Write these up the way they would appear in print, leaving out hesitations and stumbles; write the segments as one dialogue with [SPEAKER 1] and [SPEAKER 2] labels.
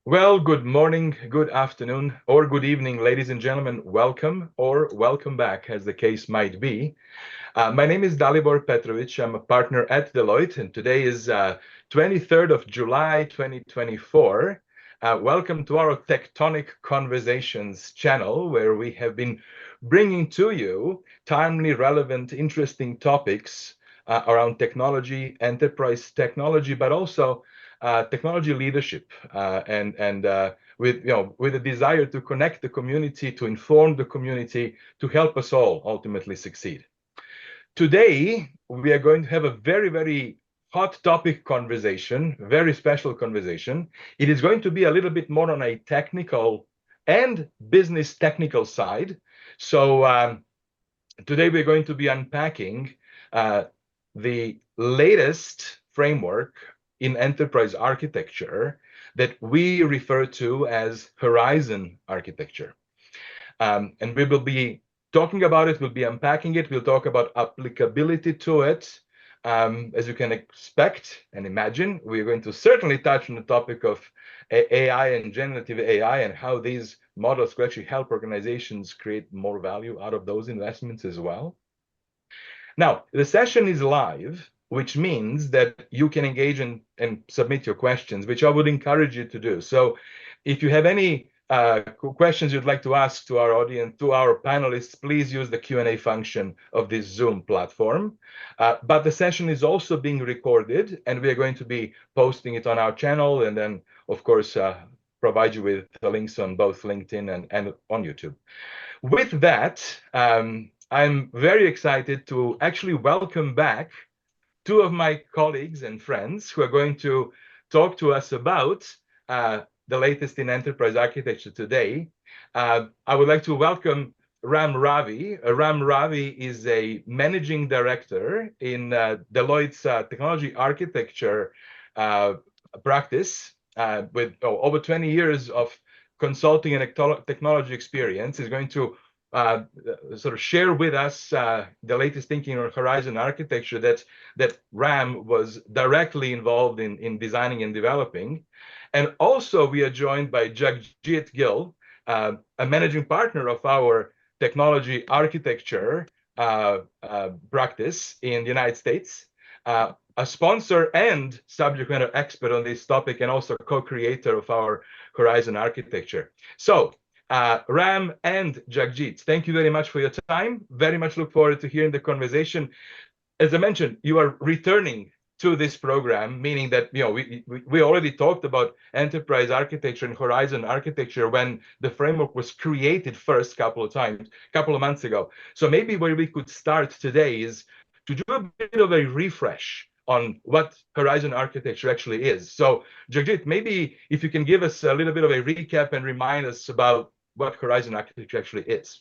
[SPEAKER 1] Well, good morning, good afternoon, or good evening, ladies and gentlemen. Welcome or welcome back, as the case might be. My name is Dalibor Petrovic. I'm a partner at Deloitte, and today is 23rd of July, 2024. Welcome to our Tectonic Conversations channel, where we have been bringing to you timely, relevant, interesting topics around technology, enterprise technology, but also technology leadership, and with a desire to connect the community, to inform the community, to help us all ultimately succeed. Today, we are going to have a very, very hot topic conversation, very special conversation. It is going to be a little bit more on a technical and business technical side. So today we're going to be unpacking the latest framework in enterprise architecture that we refer to as Horizon architecture. And we will be talking about it, we'll be unpacking it, we'll talk about applicability to it. As you can expect and imagine, we're going to certainly touch on the topic of AI and generative AI and how these models could actually help organizations create more value out of those investments as well. Now, the session is live, which means that you can engage and submit your questions, which I would encourage you to do. So if you have any questions you'd like to ask to our audience, to our panelists, please use the Q&A function of this Zoom platform. But the session is also being recorded, and we're going to be posting it on our channel, and then, of course, provide you with the links on both LinkedIn and on YouTube. With that, I'm very excited to actually welcome back two of my colleagues and friends who are going to talk to us about the latest in enterprise architecture today. I would like to welcome Ram Ravi. Ram Ravi is a managing director in Deloitte's technology architecture practice with over 20 years of consulting and technology experience. Is going to sort of share with us the latest thinking on Horizon architecture that Ram was directly involved in designing and developing. And also we are joined by Jagjeet Gill, a managing partner of our technology architecture practice in the United States, a sponsor and subject matter expert on this topic, and also co-creator of our Horizon architecture. So Ram and Jagjeet, thank you very much for your time. Very much look forward to hearing the conversation. As I mentioned, you are returning to this program, meaning that we already talked about enterprise architecture and Horizon architecture when the framework was created first couple of months ago. So maybe where we could start today is to do a bit of a refresh on what Horizon architecture actually is. So Jagjeet, maybe if you can give us a little bit of a recap and remind us about what Horizon architecture actually is.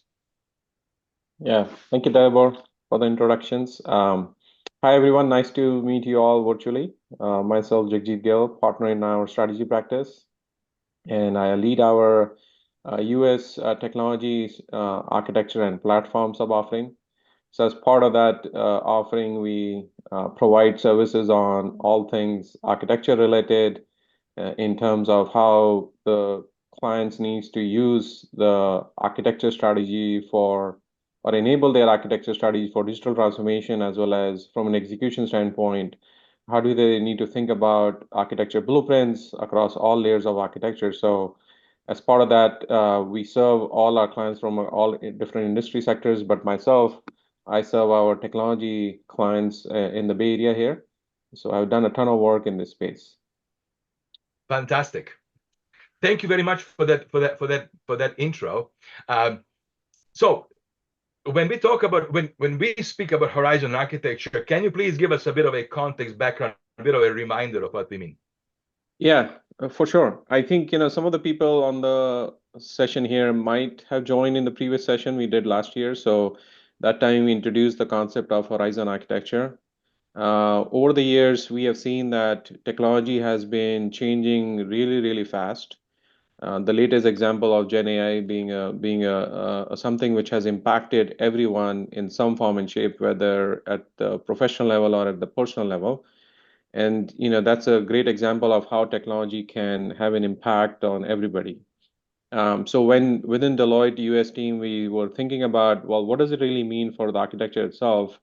[SPEAKER 2] Yeah, thank you, Dalibor, for the introductions. Hi, everyone. Nice to meet you all virtually. Myself, Jagjeet Gill, partner in our strategy practice, and I lead our US technology architecture and platform sub-offering. So as part of that offering, we provide services on all things architecture related in terms of how the clients needs to use the architecture strategy for or enable their architecture strategy for digital transformation, as well as from an execution standpoint, how do they need to think about architecture blueprints across all layers of architecture. So as part of that, we serve all our clients from all different industry sectors, but myself, I serve our technology clients in the Bay Area here. So I've done a ton of work in this space.
[SPEAKER 1] Fantastic. Thank you very much for that intro. So when we talk about when we speak about Horizon architecture, can you please give us a bit of a context background, a bit of a reminder of what we mean?
[SPEAKER 2] Yeah, for sure. I think some of the people on the session here might have joined in the previous session we did last year. So that time we introduced the concept of Horizon architecture. Over the years, we have seen that technology has been changing really, really fast. The latest example of Gen AI being something which has impacted everyone in some form and shape, whether at the professional level or at the personal level. And that's a great example of how technology can have an impact on everybody. So when within Deloitte US team, we were thinking about, well, what does it really mean for the architecture itself?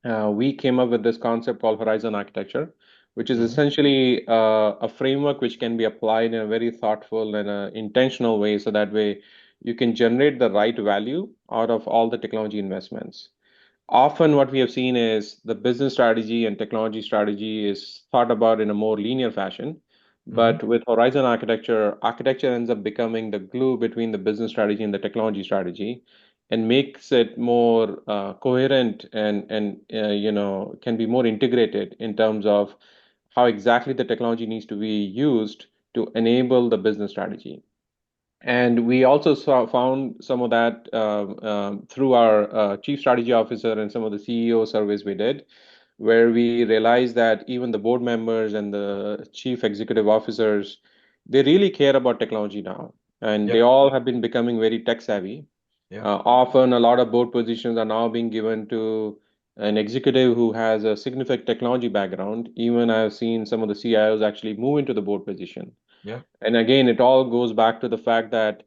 [SPEAKER 2] We came up with this concept called Horizon Architecture, which is
[SPEAKER 1] Hmm.
[SPEAKER 2] essentially a framework which can be applied in a very thoughtful and intentional way, so that way you can generate the right value out of all the technology investments. Often what we have seen is the business strategy and technology strategy is thought about in a more linear fashion.
[SPEAKER 1] Hmm.
[SPEAKER 2] But with Horizon architecture, architecture ends up becoming the glue between the business strategy and the technology strategy, and makes it more coherent and can be more integrated in terms of how exactly the technology needs to be used to enable the business strategy. And we also found some of that through our chief strategy officer and some of the CEO surveys we did, where we realized that even the board members and the chief executive officers, they really care about technology now. And they
[SPEAKER 1] Yeah.
[SPEAKER 2] all have been becoming very tech savvy.
[SPEAKER 1] Yeah.
[SPEAKER 2] Often, a lot of board positions are now being given to an executive who has a significant technology background. Even I've seen some of the CIOs actually move into the board position.
[SPEAKER 1] Yeah.
[SPEAKER 2] And again, it all goes back to the fact that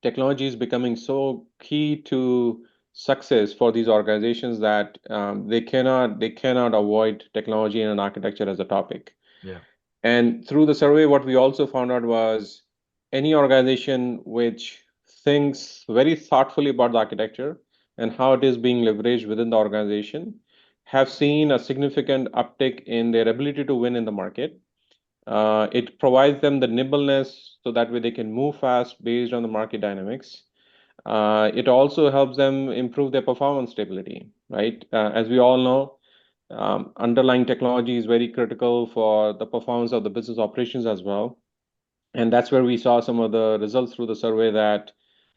[SPEAKER 2] technology is becoming so key to success for these organizations that they cannot avoid technology and architecture as a topic.
[SPEAKER 1] Yeah.
[SPEAKER 2] And through the survey, what we also found out was any organization which thinks very thoughtfully about the architecture and how it is being leveraged within the organization have seen a significant uptick in their ability to win in the market. It provides them the nimbleness so that way they can move fast based on the market dynamics. It also helps them improve their performance stability, right? As we all know, underlying technology is very critical for the performance of the business operations as well. And that's where we saw some of the results through the survey that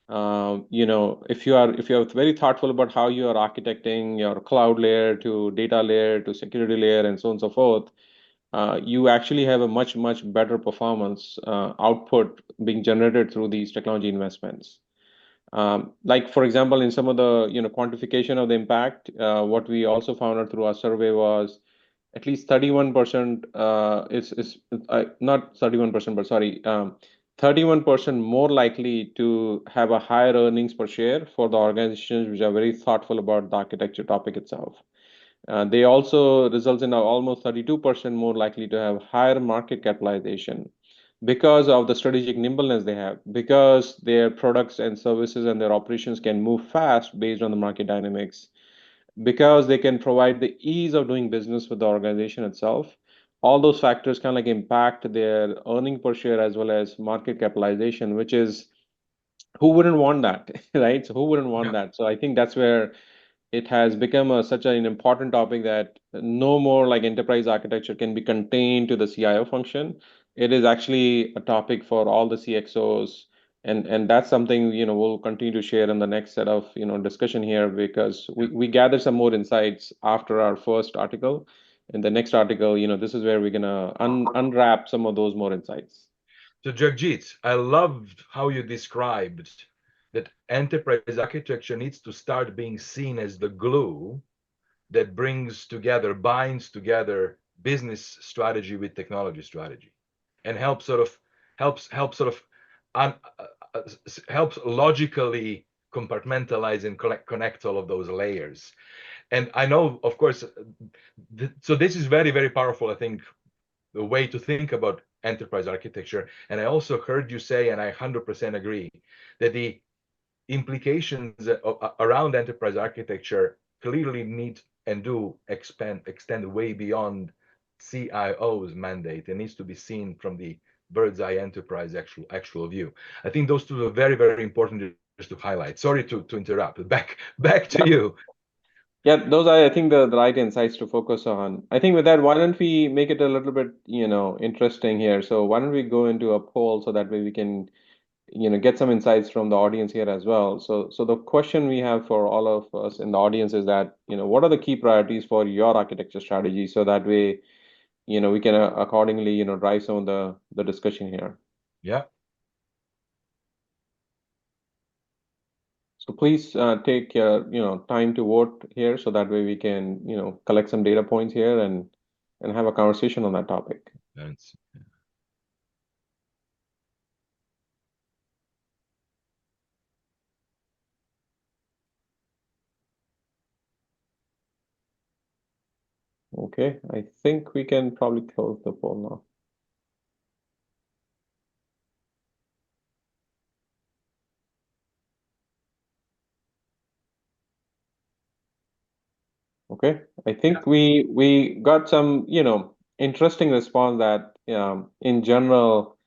[SPEAKER 2] if you're very thoughtful about how you are architecting your cloud layer to data layer to security layer and so on and so forth, you actually have a much better performance output being generated through these technology investments. Like for example, in some of the quantification of the impact, what we also found out through our survey was at least 31% is not 31%, but sorry, 31% more likely to have a higher earnings per share for the organizations which are very thoughtful about the architecture topic itself. They also result in almost 32% more likely to have higher market capitalization because of the strategic nimbleness they have, because their products and services and their operations can move fast based on the market dynamics, because they can provide the ease of doing business with the organization itself. All those factors kind of like impact their earning per share as well as market capitalization, which is who wouldn't want that, right? So who wouldn't want
[SPEAKER 1] Yeah.
[SPEAKER 2] that? So I think that's where it has become such an important topic that no more like enterprise architecture can be contained to the CIO function. It is actually a topic for all the CXOs, and that's something we'll continue to share in the next set of discussion here, because we,
[SPEAKER 1] Yeah.
[SPEAKER 2] we gathered some more insights after our first article. In the next article, this is where we're gonna unwrap some of those more insights.
[SPEAKER 1] So, Jagjeet, I loved how you described that enterprise architecture needs to start being seen as the glue that brings together, binds together business strategy with technology strategy, and helps sort of un, helps logically compartmentalize and connect all of those layers. And I know, of course, so this is very powerful. I think the way to think about enterprise architecture. And I also heard you say, and I 100% agree, that the implications around enterprise architecture clearly need and do extend way beyond CIO's mandate. It needs to be seen from the bird's eye enterprise actual view. I think those two are very important just to highlight. Sorry to interrupt. Back to you.
[SPEAKER 2] Yeah, those are, I think, the right insights to focus on. I think with that, why don't we make it a little bit, interesting here? So why don't we go into a poll so that way we can, get some insights from the audience here as well. So the question we have for all of us in the audience is that, what are the key priorities for your architecture strategy? So that way, we can accordingly, drive some of the discussion here.
[SPEAKER 1] Yeah.
[SPEAKER 2] So please take time to vote here, so that way we can collect some data points here and have a conversation on that topic.
[SPEAKER 1] That's,
[SPEAKER 2] Okay, I think we can probably close the poll now. Okay, I think we got some, interesting response that in general,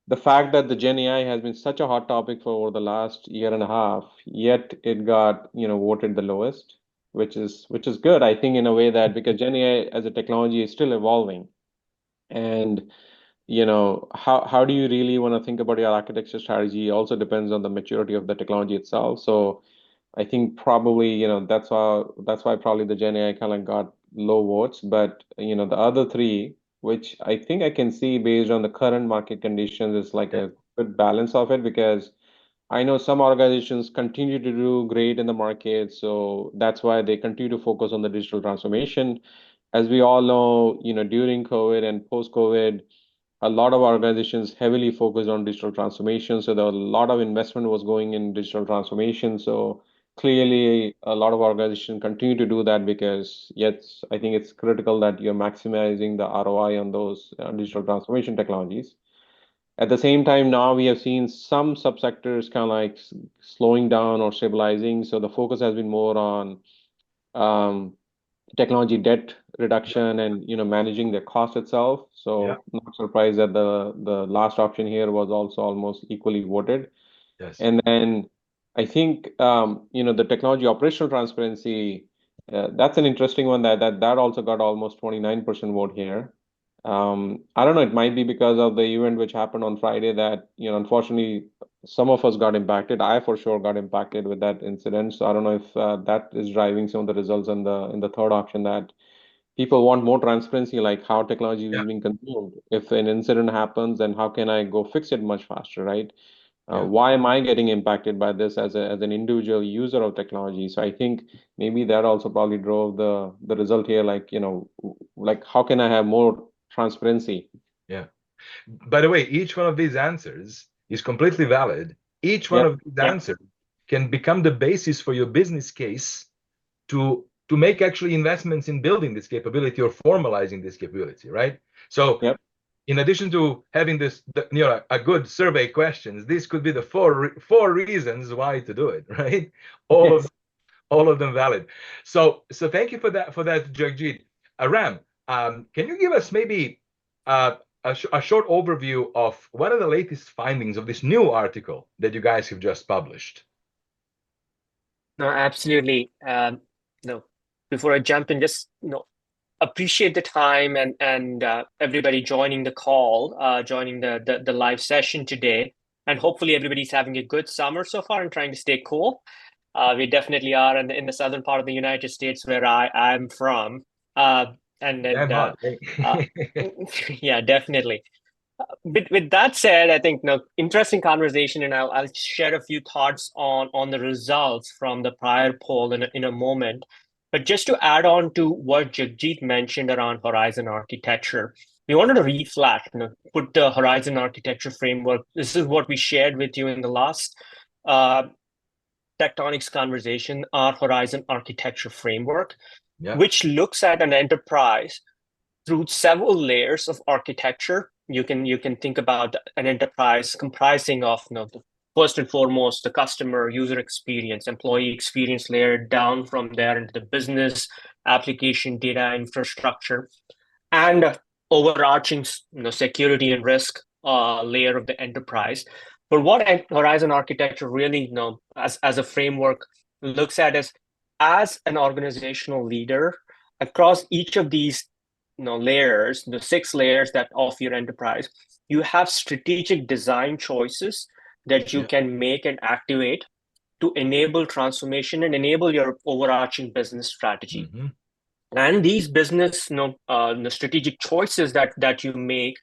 [SPEAKER 2] the fact that the Gen AI has been such a hot topic for over the last year and a half, yet it got, voted the lowest, which is good, I think, in a way that because Gen AI as a technology is still evolving. And how do you really want to think about your architecture strategy also depends on the maturity of the technology itself. So I think probably, that's why probably the Gen AI kind of got low votes. But the other three, which I think I can see based on the current market conditions, is like
[SPEAKER 1] yeah,
[SPEAKER 2] a good balance of it, because I know some organizations continue to do great in the market, so that's why they continue to focus on the digital transformation. As we all know, during COVID and post-COVID, a lot of organizations heavily focused on digital transformation. So there was a lot of investment was going in digital transformation. So clearly, a lot of organizations continue to do that because, yes, I think it's critical that you're maximizing the ROI on those digital transformation technologies. At the same time, now we have seen some subsectors kind of like slowing down or stabilizing. So the focus has been more on um, technology debt reduction and managing the cost itself.
[SPEAKER 1] yeah,
[SPEAKER 2] So not surprised that the last option here was also almost equally voted.
[SPEAKER 1] yes,
[SPEAKER 2] And then I think the technology operational transparency, that's an interesting one that also got almost 29% vote here. I don't know, it might be because of the event which happened on Friday that, unfortunately, some of us got impacted. I for sure got impacted with that incident. So I don't know if that is driving some of the results in the third option, that people want more transparency, like how technology
[SPEAKER 1] yeah,
[SPEAKER 2] is being consumed. If an incident happens, then how can I go fix it much faster, right?
[SPEAKER 1] yeah.
[SPEAKER 2] Why am I getting impacted by this as an individual user of technology? So I think maybe that also probably drove the result here. Like, like how can I have more transparency?
[SPEAKER 1] Yeah. By the way, each one of these answers is completely valid. Each one
[SPEAKER 2] Yeah,
[SPEAKER 1] of these answers can become the basis for your business case to make actually investments in building this capability or formalizing this capability, right? So
[SPEAKER 2] yeah,
[SPEAKER 1] in addition to having this, a good survey questions, this could be the four reasons why to do it, right? All of
[SPEAKER 2] yes.
[SPEAKER 1] all of them valid. So thank you for that, Jagjeet. Ram, can you give us maybe a short overview of what are the latest findings of this new article that you guys have just published?
[SPEAKER 3] No, absolutely. No, before I jump in, just appreciate the time and everybody joining the call, joining the live session today, and hopefully everybody's having a good summer so far and trying to stay cool. We definitely are in the southern part of the United States where I'm from. And
[SPEAKER 1] Damn
[SPEAKER 3] and
[SPEAKER 1] hot,
[SPEAKER 3] uh,
[SPEAKER 1] eh?
[SPEAKER 3] yeah, definitely. With that said, I think interesting conversation, and I'll share a few thoughts on the results from the prior poll in a moment. But just to add on to what Jagjeet mentioned around Horizon architecture, we wanted to reflect, put the Horizon architecture framework. This is what we shared with you in the last uh, Tectonics conversation, our Horizon architecture framework,
[SPEAKER 1] Yeah,
[SPEAKER 3] which looks at an enterprise through several layers of architecture. You can think about an enterprise comprising of first and foremost the customer user experience, employee experience layer, down from there into the business application data infrastructure, and overarching security and risk layer of the enterprise. But what Horizon architecture really as a framework looks at is, as an organizational leader across each of these layers, the six layers that of your enterprise, you have strategic design choices that you
[SPEAKER 1] yeah,
[SPEAKER 3] can make and activate to enable transformation and enable your overarching business strategy.
[SPEAKER 1] hmm,
[SPEAKER 3] And these business the strategic choices that you make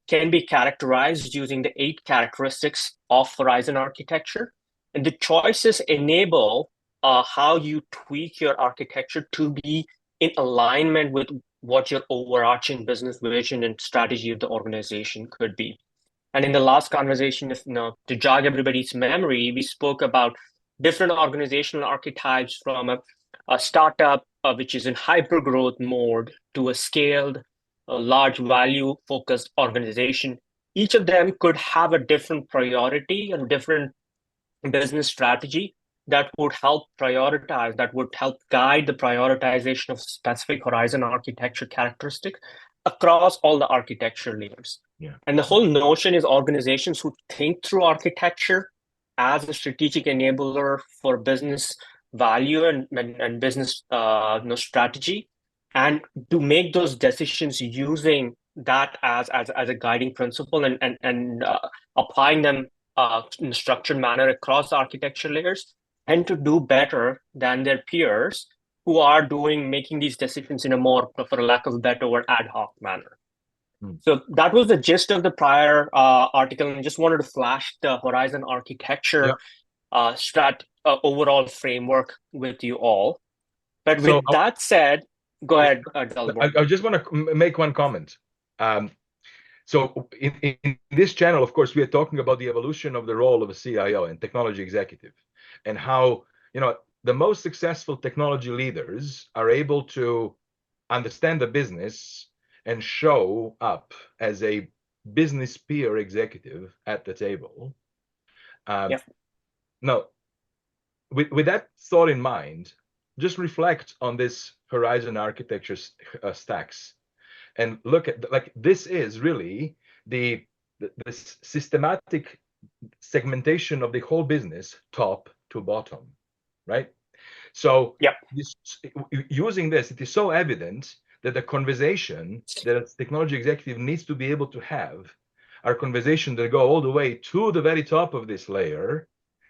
[SPEAKER 3] can be characterized using the 8 characteristics of Horizon architecture. And the choices enable how you tweak your architecture to be in alignment with what your overarching business vision and strategy of the organization could be. And in the last conversation, if, to jog everybody's memory, we spoke about different organizational archetypes from a startup, which is in hyper growth mode, to a scaled, large value focused organization. Each of them could have a different priority and different business strategy that would help prioritize, that would help guide the prioritization of specific horizon architecture characteristics across all the architecture layers.
[SPEAKER 1] Yeah.
[SPEAKER 3] And the whole notion is organizations who think through architecture as a strategic enabler for business value and business strategy, and to make those decisions using that as a guiding principle and applying them in a structured manner across the architecture layers, and to do better than their peers who are making these decisions in a more, for lack of a better word, ad hoc manner. So that was the gist of the prior article, and I just wanted to flash the Horizon architecture overall framework with you all. But with that said, go ahead, Dalibor.
[SPEAKER 1] I just want to make one comment. So in this channel, of course, we are talking about the evolution of the role of a CIO and technology executive, and how, the most successful technology leaders are able to understand the business and show up as a business peer executive at the table. Now, with that thought in mind, just reflect on this Horizon architecture stacks and look at, this is really the systematic segmentation of the whole business, top to bottom, right? So using this, it is so evident that the conversation that a technology executive needs to be able to have are conversations that go all the way to the very top of this layer.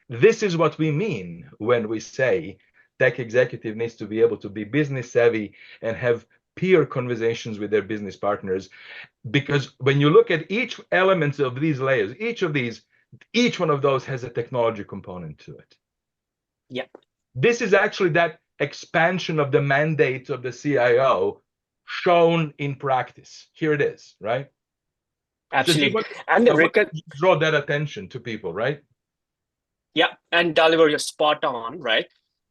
[SPEAKER 1] This is what we mean when we say tech executive needs to be able to be business savvy and have peer conversations with their business partners. Because when you look at each element of these layers, each one of those has a technology component to it.
[SPEAKER 3] Yep.
[SPEAKER 1] This is actually that expansion of the mandate of the CIO shown in practice. Here it is, right?
[SPEAKER 3] Absolutely.
[SPEAKER 1] And draw that attention to people, right?
[SPEAKER 3] Yeah, and Dalibor, you're spot on, right?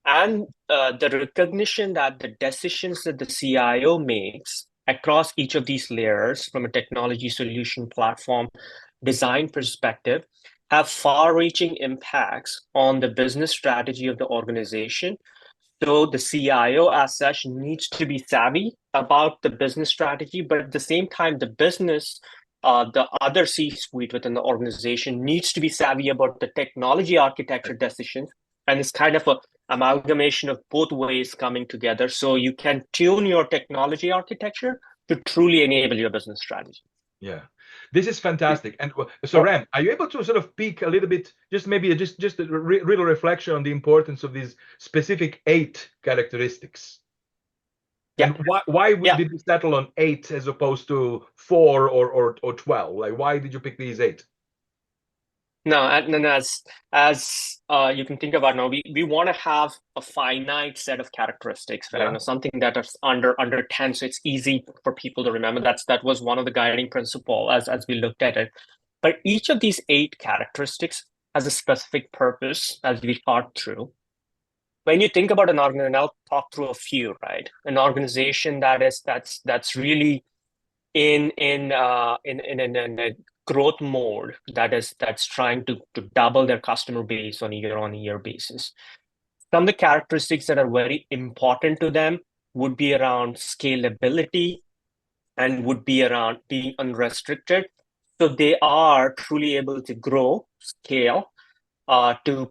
[SPEAKER 3] And the recognition that the decisions that the CIO makes across each of these layers from a technology solution platform design perspective have far-reaching impacts on the business strategy of the organization. So the CIO as such needs to be savvy about the business strategy, but at the same time, the business, the other C-suite within the organization needs to be savvy about the technology architecture decisions. And it's kind of an amalgamation of both ways coming together. So you can tune your technology architecture to truly enable your business strategy.
[SPEAKER 1] Yeah, this is fantastic. And so, Ram, are you able to sort of peek a little bit, just maybe just a little reflection on the importance of these specific 8 characteristics? Yeah. And why did you settle on 8 as opposed to 4 or 12? Like, why did you pick these 8?
[SPEAKER 3] No, and as you can think about now, we want to have a finite set of characteristics, right? Something that is under 10, so it's easy for people to remember. That was one of the guiding principle as we looked at it. But each of these 8 characteristics has a specific purpose as we thought through. When you think about an organization, and I'll talk through a few, right? An organization that's really in a growth mode that's trying to double their customer base on a year-on-year basis. Some of the characteristics that are very important to them would be around scalability and would be around being unrestricted. So they are truly able to grow, scale, to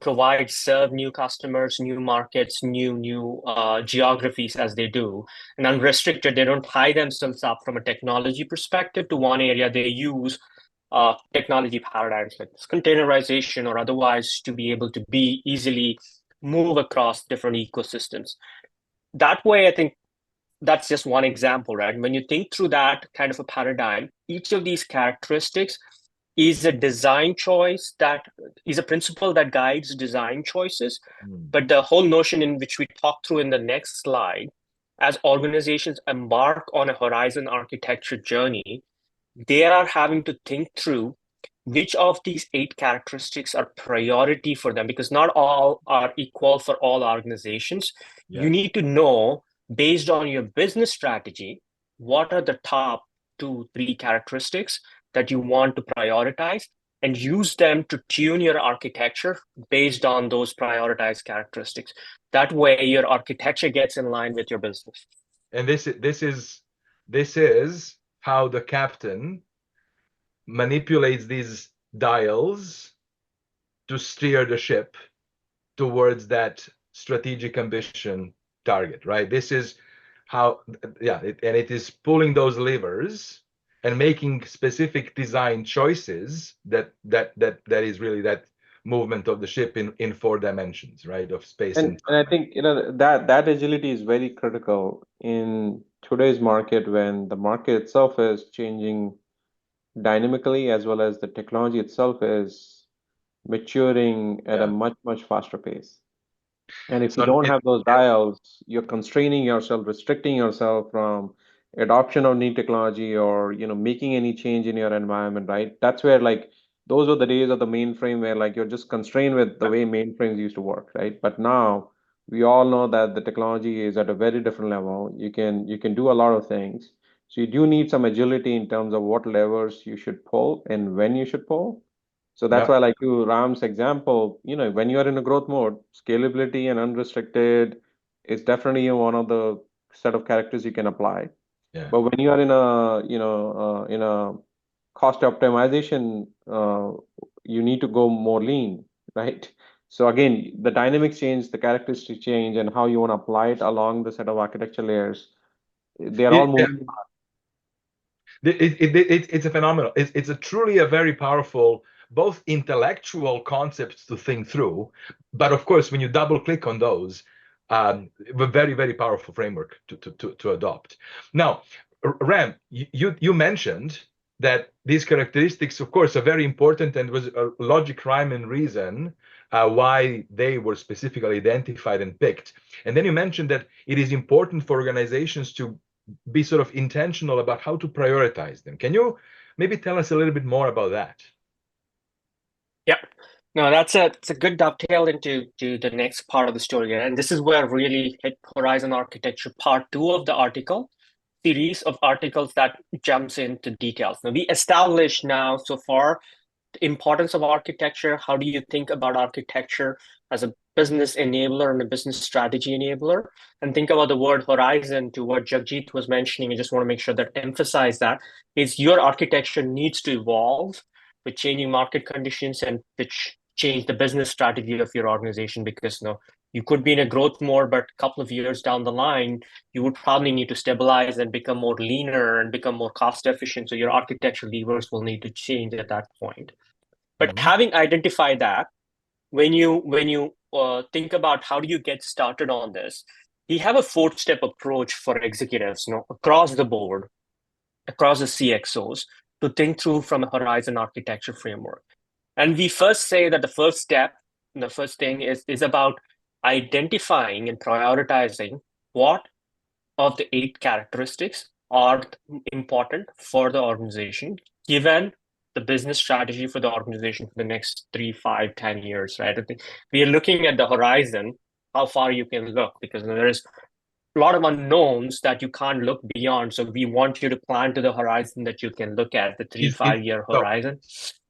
[SPEAKER 3] serve new customers, new markets, new geographies as they do. And unrestricted, they don't tie themselves up from a technology perspective to one area. They use technology paradigms like containerization or otherwise to be able to easily move across different ecosystems. That way, I think that's just one example, right? When you think through that kind of a paradigm, each of these characteristics is a design choice that is a principle that guides design choices. But the whole notion in which we talk through in the next slide as organizations embark on a horizon architecture journey, they are having to think through which of these 8 characteristics are priority for them, because not all are equal for all organizations.
[SPEAKER 1] Yes.
[SPEAKER 3] You need to know, based on your business strategy, what are the top 2, 3 characteristics that you want to prioritize, and use them to tune your architecture based on those prioritized characteristics. That way, your architecture gets in line with your business.
[SPEAKER 1] And this is how the captain manipulates these dials to steer the ship towards that strategic ambition target, right? This is how, yeah, and it is pulling those levers and making specific design choices that is really that movement of the ship in 4 dimensions, right? Of space and
[SPEAKER 2] And I think that agility is very critical in today's market when the market itself is changing dynamically as well as the technology itself is maturing at a
[SPEAKER 1] yeah.
[SPEAKER 2] much faster pace. And if you
[SPEAKER 1] So
[SPEAKER 2] don't have those dials, you're constraining yourself, restricting yourself from adoption of new technology or making any change in your environment, right? That's where like those were the days of the mainframe where like you're just constrained with the way mainframes used to work, right? But now we all know that the technology is at a very different level. You can do a lot of things. So you do need some agility in terms of what levers you should pull and when you should pull. So that's
[SPEAKER 1] yeah,
[SPEAKER 2] why, like to Ram's example, when you are in a growth mode, scalability and unrestricted is definitely one of the set of characters you can apply.
[SPEAKER 1] yeah.
[SPEAKER 2] But when you are in a, in a cost optimization, you need to go more lean, right? So again, the dynamics change, the characteristics change, and how you want to apply it along the set of architecture layers, they are all
[SPEAKER 1] Yeah.
[SPEAKER 2] moving.
[SPEAKER 1] It's a phenomenal. It's a truly a very powerful, both intellectual concepts to think through, but of course, when you double click on those, a very powerful framework to adopt. Now, Ram, you mentioned that these characteristics, of course, are very important and was a logic, rhyme, and reason why they were specifically identified and picked. And then you mentioned that it is important for organizations to be sort of intentional about how to prioritize them. Can you maybe tell us a little bit more about that?
[SPEAKER 3] Yeah. No, it's a good dovetail into the next part of the story. And this is where really hit Horizon Architecture part 2 of the article series of articles that jumps into details. Now we established now so far the importance of architecture. How do you think about architecture as a business enabler and a business strategy enabler? And think about the word horizon to what Jagjeet was mentioning. I just want to make sure that emphasize that is your architecture needs to evolve with changing market conditions and which change the business strategy of your organization, because you could be in a growth mode, but a couple of years down the line, you would probably need to stabilize and become more leaner and become more cost efficient. So your architecture levers will need to change at that point. But having identified that, when you think about how do you get started on this, we have a 4-step approach for executives, across the board, across the CXOs, to think through from a horizon architecture framework. And we first say that the first step, the first thing is about identifying and prioritizing what of the 8 characteristics are important for the organization, given the business strategy for the organization for the next 3, 5, 10 years, right? I think we are looking at the horizon, how far you can look, because there is a lot of unknowns that you can't look beyond. So we want you to plan to the horizon that you can look at, the 3, 5 year horizon.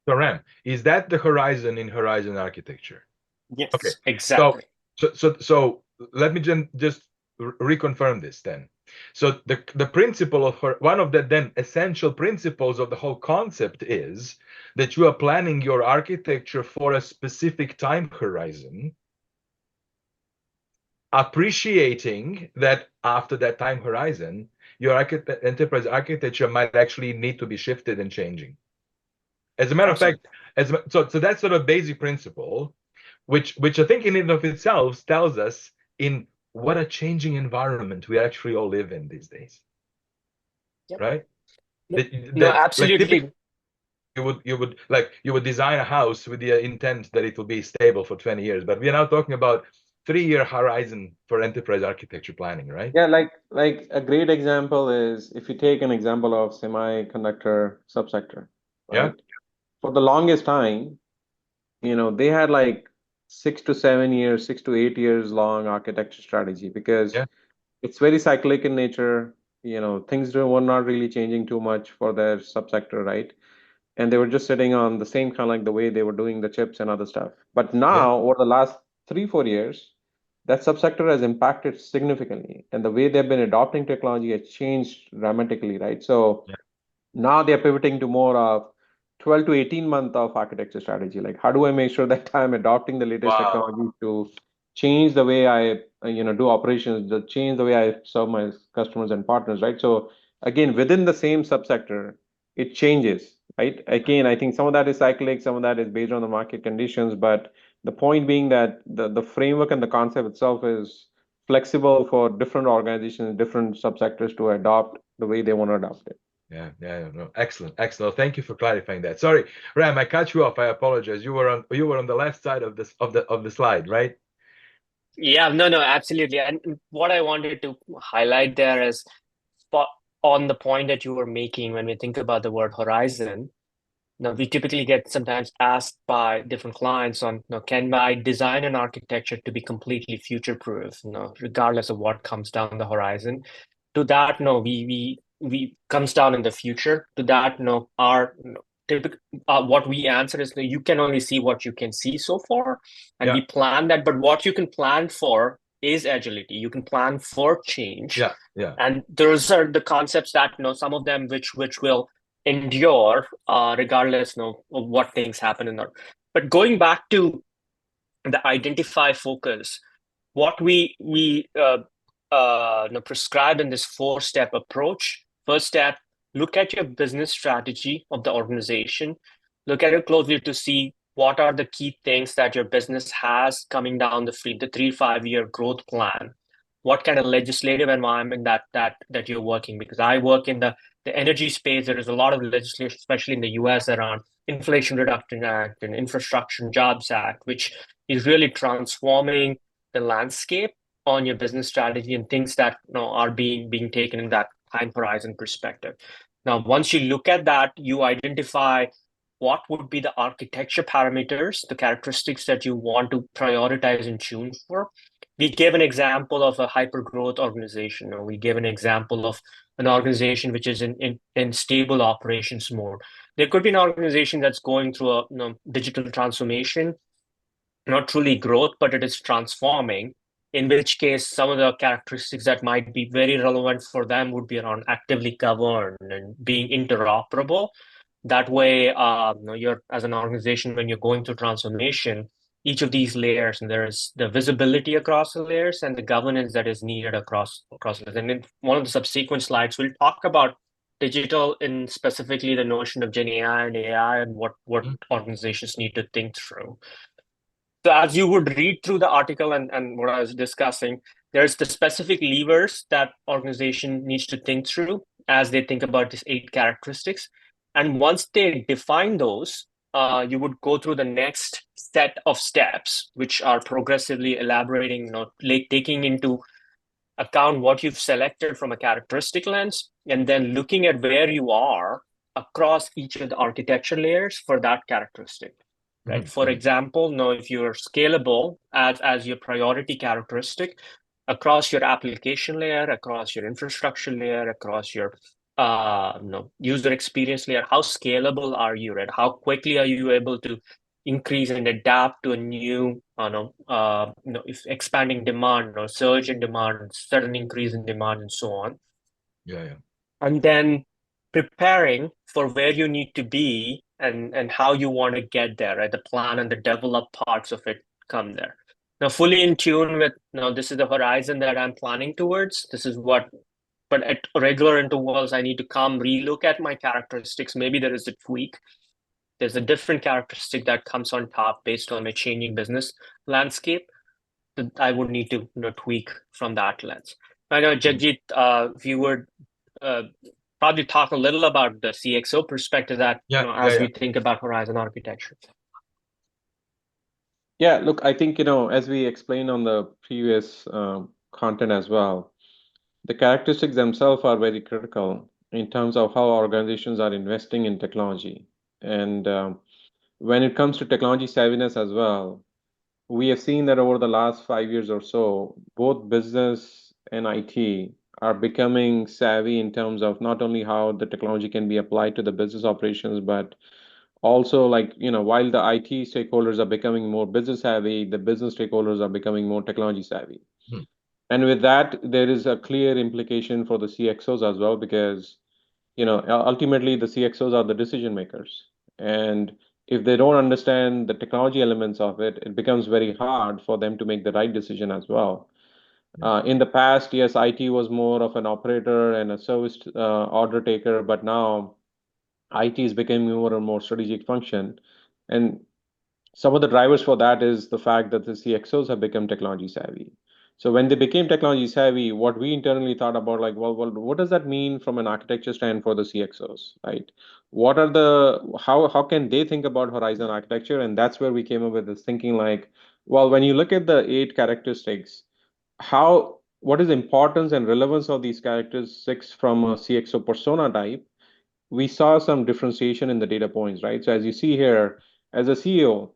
[SPEAKER 1] So Ram, is that the horizon in horizon architecture?
[SPEAKER 3] Yes,
[SPEAKER 1] Okay.
[SPEAKER 3] exactly.
[SPEAKER 1] So let me just reconfirm this then. So the principle of one of the then essential principles of the whole concept is that you are planning your architecture for a specific time horizon, appreciating that after that time horizon, your enterprise architecture might actually need to be shifted and changing. As a matter of fact, so that's sort of basic principle, which I think in and of itself tells us in what a changing environment we actually all live in these days.
[SPEAKER 3] Yep.
[SPEAKER 1] Right?
[SPEAKER 3] No, absolutely.
[SPEAKER 1] Like you would design a house with the intent that it will be stable for 20 years, but we are now talking about 3-year horizon for enterprise architecture planning, right?
[SPEAKER 2] Yeah, like a great example is if you take an example of semiconductor subsector,
[SPEAKER 1] Yeah,
[SPEAKER 2] right? For the longest time, they had like 6 to 7 years, 6 to 8 years long architecture strategy because
[SPEAKER 1] yeah,
[SPEAKER 2] it's very cyclic in nature. Things were not really changing too much for their subsector, right? And they were just sitting on the same kind of like the way they were doing the chips and other stuff. But
[SPEAKER 1] yeah,
[SPEAKER 2] now, over the last 3, 4 years, that subsector has impacted significantly, and the way they've been adopting technology has changed dramatically, right? So
[SPEAKER 1] yeah.
[SPEAKER 2] now they're pivoting to more of 12 to 18 month of architecture strategy. Like, how do I make sure that I'm adopting the latest
[SPEAKER 1] Wow.
[SPEAKER 2] technology to change the way I, do operations, to change the way I serve my customers and partners, right? So again, within the same subsector, it changes, right? Again, I think some of that is cyclic, some of that is based on the market conditions, but the point being that the framework and the concept itself is flexible for different organizations, different subsectors to adopt the way they want to adopt it.
[SPEAKER 1] Yeah, yeah, no, excellent, excellent. Thank you for clarifying that. Sorry, Ram, I cut you off. I apologize. You were on the left side of the slide, right?
[SPEAKER 3] Yeah, no, absolutely. And what I wanted to highlight there is spot on the point that you were making when we think about the word horizon. Now, we typically get sometimes asked by different clients on, can I design an architecture to be completely future-proof, regardless of what comes down the horizon? To that, no, we comes down in the future. To that, no, our typical what we answer is, no, you can only see what you can see so far, and
[SPEAKER 1] Yeah,
[SPEAKER 3] we plan that. But what you can plan for is agility. You can plan for change,
[SPEAKER 1] yeah, yeah.
[SPEAKER 3] and those are the concepts that, some of them which will endure regardless, of what things happen in there. But going back to the identify focus, what we prescribe in this 4-step approach. First step, look at your business strategy of the organization. Look at it closely to see what are the key things that your business has coming down the 3 to 5 year growth plan. What kind of legislative environment that you're working? Because I work in the energy space. There is a lot of legislation, especially in the US, around Inflation Reduction Act and Infrastructure and Jobs Act, which is really transforming the landscape on your business strategy and things that are being taken in that time horizon perspective. Now, once you look at that, you identify what would be the architecture parameters, the characteristics that you want to prioritize and tune for. We gave an example of a hyper growth organization, or we gave an example of an organization which is in stable operations mode. There could be an organization that's going through a digital transformation, not truly growth, but it is transforming, in which case some of the characteristics that might be very relevant for them would be around actively governed and being interoperable. That way, you're, as an organization, when you're going through transformation, each of these layers, and there is the visibility across the layers and the governance that is needed across layers. And in one of the subsequent slides, we'll talk about digital, and specifically the notion of Gen AI and AI and what organizations need to think through. So as you would read through the article and what I was discussing, there's the specific levers that organization needs to think through as they think about these 8 characteristics. And once they define those, you would go through the next set of steps, which are progressively elaborating, taking into account what you've selected from a characteristic lens, and then looking at where you are across each of the architecture layers for that characteristic. Right. For example, if you're scalable as your priority characteristic across your application layer, across your infrastructure layer, across your user experience layer, how scalable are you? Right? How quickly are you able to increase and adapt to a new, if expanding demand or surge in demand, sudden increase in demand, and so on.
[SPEAKER 1] Yeah, yeah.
[SPEAKER 3] And then preparing for where you need to be and how you want to get there, right? The plan and the developed parts of it come there. Now, fully in tune with, this is the horizon that I'm planning towards. This is what, but at regular intervals, I need to come relook at my characteristics. Maybe there is a tweak. There's a different characteristic that comes on top based on my changing business landscape that I would need to tweak from that lens. I know, Jagjeet, if you would probably talk a little about the CXO perspective that, as we think about horizon architecture.
[SPEAKER 2] Yeah, look, I think, as we explained on the previous content as well, the characteristics themselves are very critical in terms of how organizations are investing in technology. And when it comes to technology savviness as well, we have seen that over the last 5 years or so, both business and IT are becoming savvy in terms of not only how the technology can be applied to the business operations, but also, like, while the IT stakeholders are becoming more business savvy, the business stakeholders are becoming more technology savvy.
[SPEAKER 1] Hmm.
[SPEAKER 2] And with that, there is a clear implication for the CXOs as well, because ultimately the CXOs are the decision makers. And if they don't understand the technology elements of it, it becomes very hard for them to make the right decision as well.
[SPEAKER 1] Yeah.
[SPEAKER 2] In the past, yes, IT was more of an operator and a service order taker, but now IT is becoming more and more strategic function. And some of the drivers for that is the fact that the CXOs have become technology savvy. So when they became technology savvy, what we internally thought about, like, well, what does that mean from an architecture stand for the CXOs, right? What are the how can they think about Horizon architecture? And that's where we came up with this thinking, like, well, when you look at the 8 characteristics, how what is the importance and relevance of these characteristics from a CXO persona type? We saw some differentiation in the data points, right? So as you see here, as a CEO,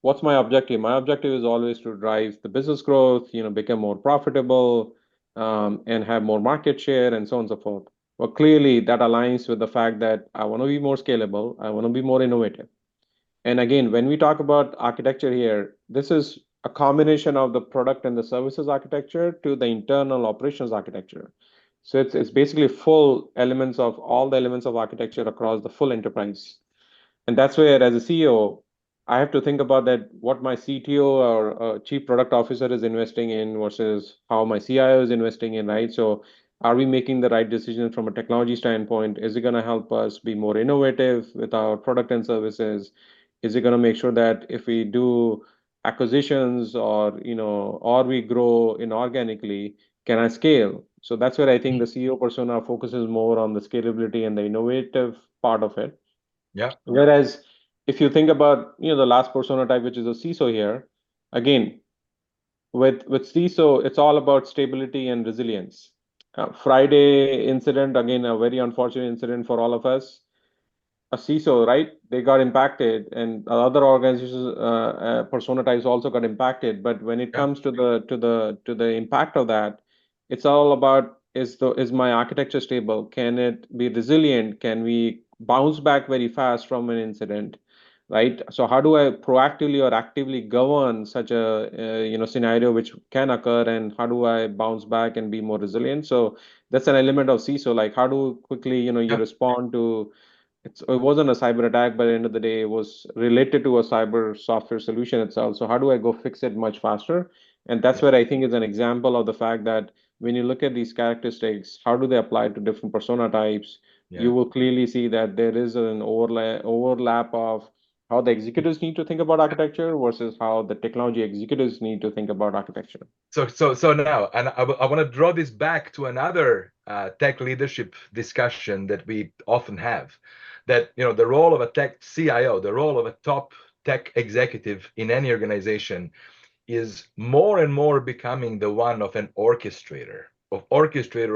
[SPEAKER 2] what's my objective? My objective is always to drive the business growth, become more profitable, and have more market share, and so on and so forth. Well, clearly that aligns with the fact that I want to be more scalable, I want to be more innovative. And again, when we talk about architecture here, this is a combination of the product and the services architecture to the internal operations architecture. So it's basically full elements of all the elements of architecture across the full enterprise. And that's where, as a CEO, I have to think about that what my CTO or chief product officer is investing in versus how my CIO is investing in, right? So, are we making the right decision from a technology standpoint? Is it going to help us be more innovative with our product and services? Is it going to make sure that if we do acquisitions or we grow inorganically, can I scale? So that's where I think the CEO persona focuses more on the scalability and the innovative part of it.
[SPEAKER 1] Yeah.
[SPEAKER 2] Whereas if you think about, the last persona type, which is a CISO here, again, with CISO, it's all about stability and resilience. Friday incident, again, a very unfortunate incident for all of us. A CISO, right? They got impacted, and other organizations, persona types also got impacted. But when it
[SPEAKER 1] Yeah.
[SPEAKER 2] comes to the impact of that, it's all about is my architecture stable? Can it be resilient? Can we bounce back very fast from an incident? Right. So how do I proactively or actively govern such a scenario which can occur, and how do I bounce back and be more resilient? So that's an element of CISO. Like, how do quickly you
[SPEAKER 1] Yeah.
[SPEAKER 2] respond to it wasn't a cyber attack, but at the end of the day, it was related to a cyber software solution itself. So how do I go fix it much faster? And that's
[SPEAKER 1] Yeah.
[SPEAKER 2] where I think is an example of the fact that when you look at these characteristics, how do they apply to different persona types? You
[SPEAKER 1] Yeah.
[SPEAKER 2] will clearly see that there is an overlap of how the executives need to think about architecture versus how the technology executives need to think about architecture.
[SPEAKER 1] So now, and I want to draw this back to another tech leadership discussion that we often have, that the role of a tech CIO, the role of a top tech executive in any organization is more and more becoming the one of an orchestrator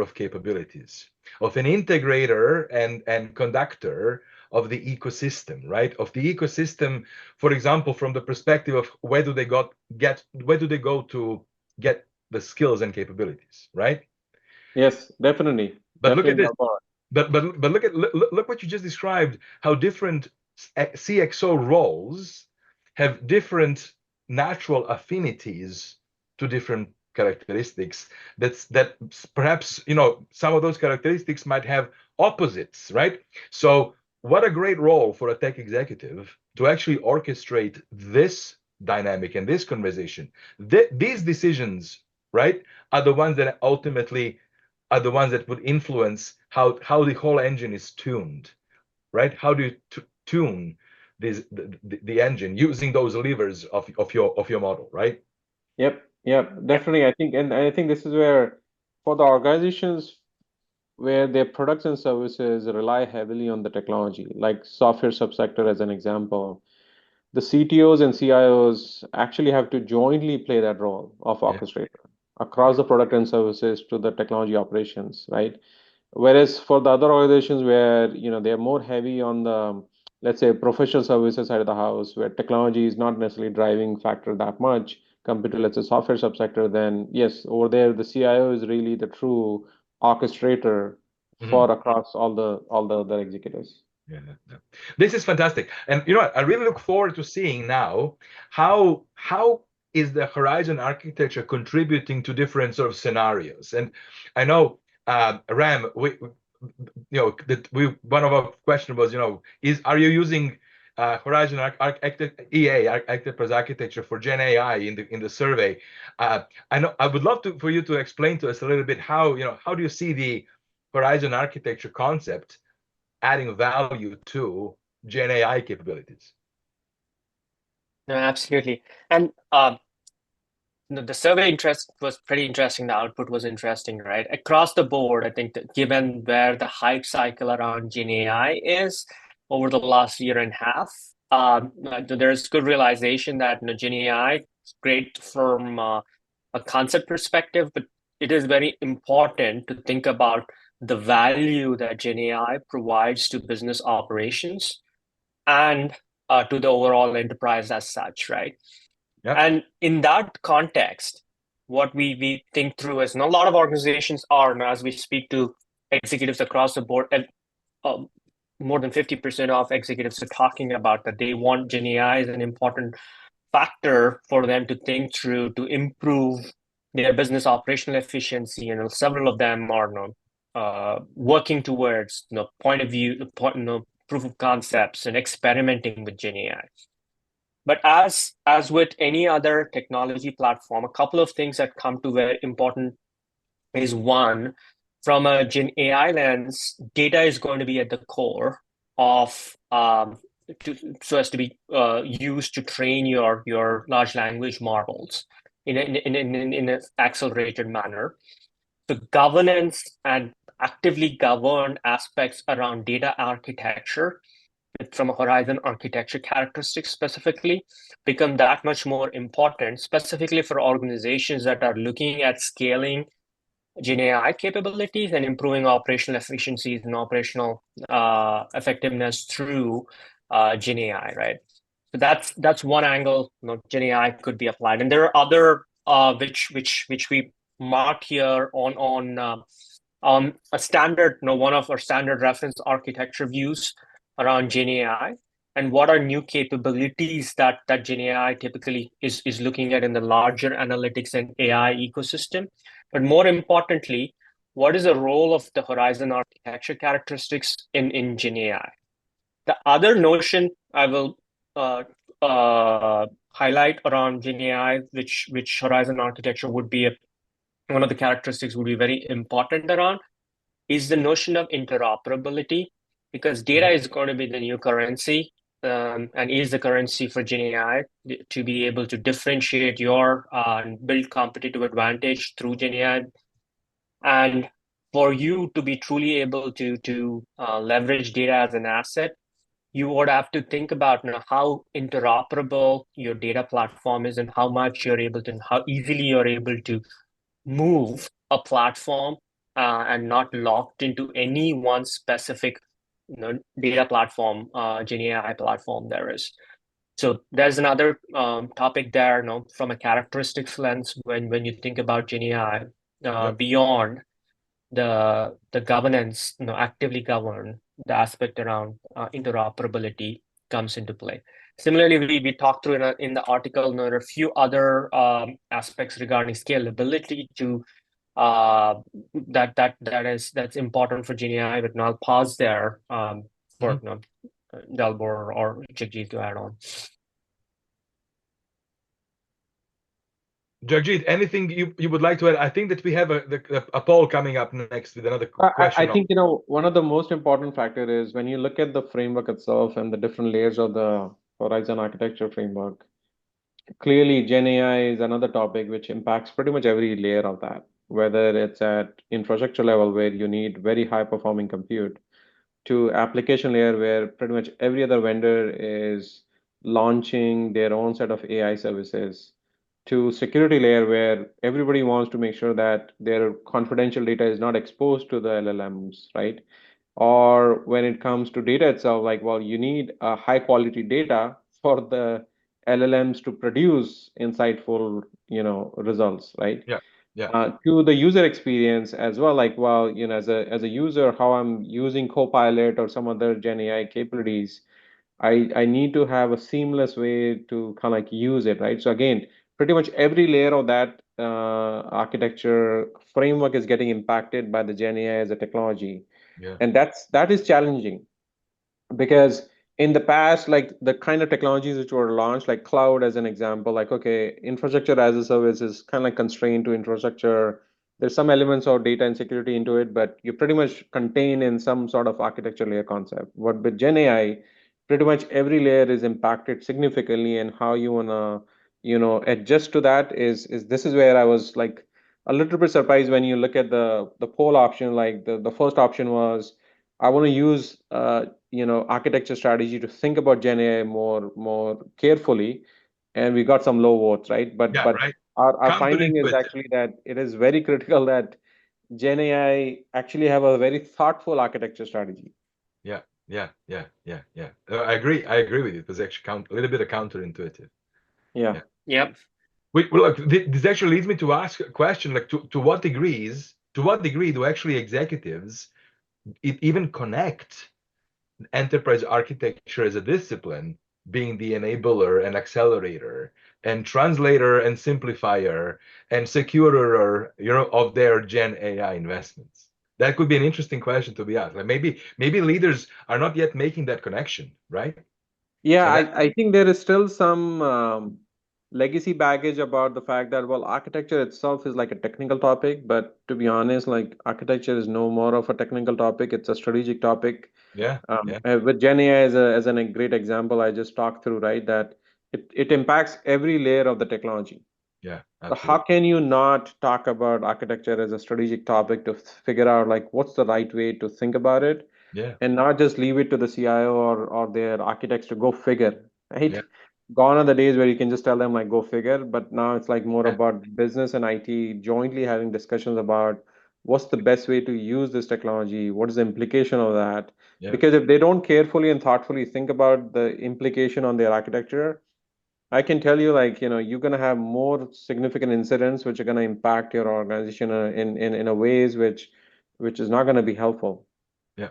[SPEAKER 1] of capabilities, of an integrator and conductor of the ecosystem, right? Of the ecosystem, for example, from the perspective of where do they go to get the skills and capabilities, right?
[SPEAKER 2] Yes, definitely.
[SPEAKER 1] But look at
[SPEAKER 2] Definitely.
[SPEAKER 1] this. But look what you just described. How different CXO roles have different natural affinities to different characteristics. That perhaps some of those characteristics might have opposites, right? So what a great role for a tech executive to actually orchestrate this dynamic and this conversation. These decisions, right, are the ones that ultimately are the ones that would influence how the whole engine is tuned, right? How do you tune the engine using those levers of your model, right?
[SPEAKER 2] Yep, yep, definitely. I think this is where for the organizations where their products and services rely heavily on the technology, like software subsector as an example, the CTOs and CIOs actually have to jointly play that role of
[SPEAKER 1] Yeah.
[SPEAKER 2] orchestrator across the product and services to the technology operations, right? Whereas for the other organizations where they're more heavy on the, let's say, professional services side of the house, where technology is not necessarily driving factor that much compared to, let's say, software subsector, then yes, over there the CIO is really the true orchestrator
[SPEAKER 1] Mhm.
[SPEAKER 2] for across all the other executives.
[SPEAKER 1] Yeah, yeah. This is fantastic, and I really look forward to seeing now how is the Horizon architecture contributing to different sort of scenarios. And I know, Ram, that we one of our question was, are you using Horizon EA Enterprise Architecture for Gen AI in the survey? I know I would love for you to explain to us a little bit how do you see the Horizon architecture concept adding value to Gen AI capabilities.
[SPEAKER 3] No, absolutely. And the survey interest was pretty interesting. The output was interesting, right? Across the board, I think that given where the hype cycle around Gen AI is over the last year and a half, there's good realization that Gen AI is great from a concept perspective, but it is very important to think about the value that Gen AI provides to business operations and to the overall enterprise as such, right?
[SPEAKER 1] Yeah.
[SPEAKER 3] And in that context, what we think through is, and a lot of organizations are, as we speak to executives across the board, and more than 50% of executives are talking about that they want Gen AI as an important factor for them to think through to improve their business operational efficiency, and several of them are working towards point of view, proof of concepts and experimenting with Gen AI. But as with any other technology platform, a couple of things that come to very important is one, from a Gen AI lens, data is going to be at the core of so as to be used to train your large language models in an accelerated manner. The governance and actively governed aspects around data architecture from a Horizon architecture characteristics specifically become that much more important, specifically for organizations that are looking at scaling Gen AI capabilities and improving operational efficiencies and operational effectiveness through Gen AI, right? So that's one angle Gen AI could be applied, and there are other which we mark here on a standard, one of our standard reference architecture views around Gen AI, and what are new capabilities that Gen AI typically is looking at in the larger analytics and AI ecosystem. But more importantly, what is the role of the Horizon architecture characteristics in Gen AI? The other notion I will highlight around Gen AI, which Horizon architecture would be one of the characteristics would be very important around, is the notion of interoperability, because data is going to be the new currency, and is the currency for Gen AI to be able to differentiate your build competitive advantage through Gen AI. And for you to be truly able to leverage data as an asset, you would have to think about how interoperable your data platform is, and how much you're able to, and how easily you're able to move a platform and not locked into any one specific data platform, Gen AI platform there is. So there's another topic there, from a characteristics lens, when you think about Gen AI, beyond the governance, actively govern the aspect around interoperability comes into play. Similarly, we talked through in the article, there are a few other aspects regarding scalability to that's important for Gen AI, but now I'll pause there for Dalbor or Jagjeet to add on.
[SPEAKER 1] Jagjeet, anything you would like to add? I think that we have a poll coming up next with another question.
[SPEAKER 2] I think one of the most important factor is when you look at the framework itself and the different layers of the Horizon architecture framework. Clearly, Gen AI is another topic which impacts pretty much every layer of that, whether it's at infrastructure level where you need very high performing compute, to application layer where pretty much every other vendor is launching their own set of AI services to security layer where everybody wants to make sure that their confidential data is not exposed to the LLMs, right? Or when it comes to data itself, like, well, you need a high quality data for the LLMs to produce insightful, results, right?
[SPEAKER 1] Yeah. Yeah.
[SPEAKER 2] To the user experience as well, like, well, as a user, how I'm using Copilot or some other Gen AI capabilities, I need to have a seamless way to kind of like use it, right? So again, pretty much every layer of that architecture framework is getting impacted by the Gen AI as a technology,
[SPEAKER 1] Yeah.
[SPEAKER 2] and that is challenging because in the past, like the kind of technologies which were launched, like cloud as an example, like, okay, infrastructure as a service is kind of like constrained to infrastructure. There's some elements of data and security into it, but you pretty much contain in some sort of architecture layer concept. What with Gen AI, pretty much every layer is impacted significantly, and how you wanna, adjust to that is this is where I was like a little bit surprised when you look at the poll option. Like the first option was, I want to use architecture strategy to think about Gen AI more carefully, and we got some low votes, right? But
[SPEAKER 1] Yeah.
[SPEAKER 2] but
[SPEAKER 1] Right.
[SPEAKER 2] our finding is
[SPEAKER 1] Counterintuitive.
[SPEAKER 2] actually that it is very critical that Gen AI actually have a very thoughtful architecture strategy.
[SPEAKER 1] Yeah. Yeah. Yeah. Yeah. Yeah. I agree. I agree with you. It was actually a little bit of counterintuitive.
[SPEAKER 2] Yeah.
[SPEAKER 1] Yeah.
[SPEAKER 3] Yep.
[SPEAKER 1] Well, look, this actually leads me to ask a question, like to what degree do actually executives even connect enterprise architecture as a discipline, being the enabler and accelerator and translator and simplifier and securer, of their Gen AI investments? That could be an interesting question to be asked. Like maybe leaders are not yet making that connection, right?
[SPEAKER 2] Yeah,
[SPEAKER 1] And that,
[SPEAKER 2] I think there is still some legacy baggage about the fact that, well, architecture itself is like a technical topic, but to be honest, like architecture is no more of a technical topic, it's a strategic topic.
[SPEAKER 1] yeah, yeah,
[SPEAKER 2] With Gen AI as a great example I just talked through, right? That it impacts every layer of the technology.
[SPEAKER 1] yeah,
[SPEAKER 2] So how
[SPEAKER 1] absolutely.
[SPEAKER 2] can you not talk about architecture as a strategic topic to figure out like what's the right way to think about it,
[SPEAKER 1] Yeah,
[SPEAKER 2] and not just leave it to the CIO or their architects to go figure,
[SPEAKER 1] yeah,
[SPEAKER 2] right? Gone are the days where you can just tell them like go figure, but now it's like more
[SPEAKER 1] yeah,
[SPEAKER 2] about business and IT jointly having discussions about what's the best way to use this technology, what is the implication of that?
[SPEAKER 1] yeah.
[SPEAKER 2] Because if they don't carefully and thoughtfully think about the implication on their architecture, I can tell you, like, you're going to have more significant incidents which are going to impact your organization in a ways which is not going to be helpful.
[SPEAKER 1] Yeah,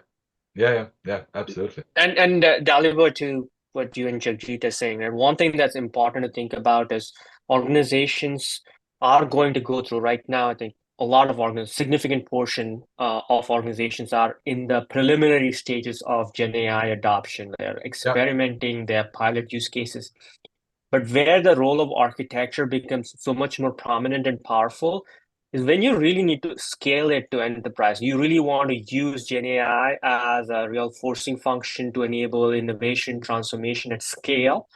[SPEAKER 1] yeah, yeah, yeah, absolutely.
[SPEAKER 3] And Dalibor, to what you and Jagjeet are saying, and one thing that's important to think about is organizations are going to go through right now. I think a lot of significant portion of organizations are in the preliminary stages of Gen AI adoption. They're
[SPEAKER 1] Yeah,
[SPEAKER 3] experimenting their pilot use cases. But where the role of architecture becomes so much more prominent and powerful is when you really need to scale it to enterprise. You really want to use Gen AI as a real forcing function to enable innovation, transformation at scale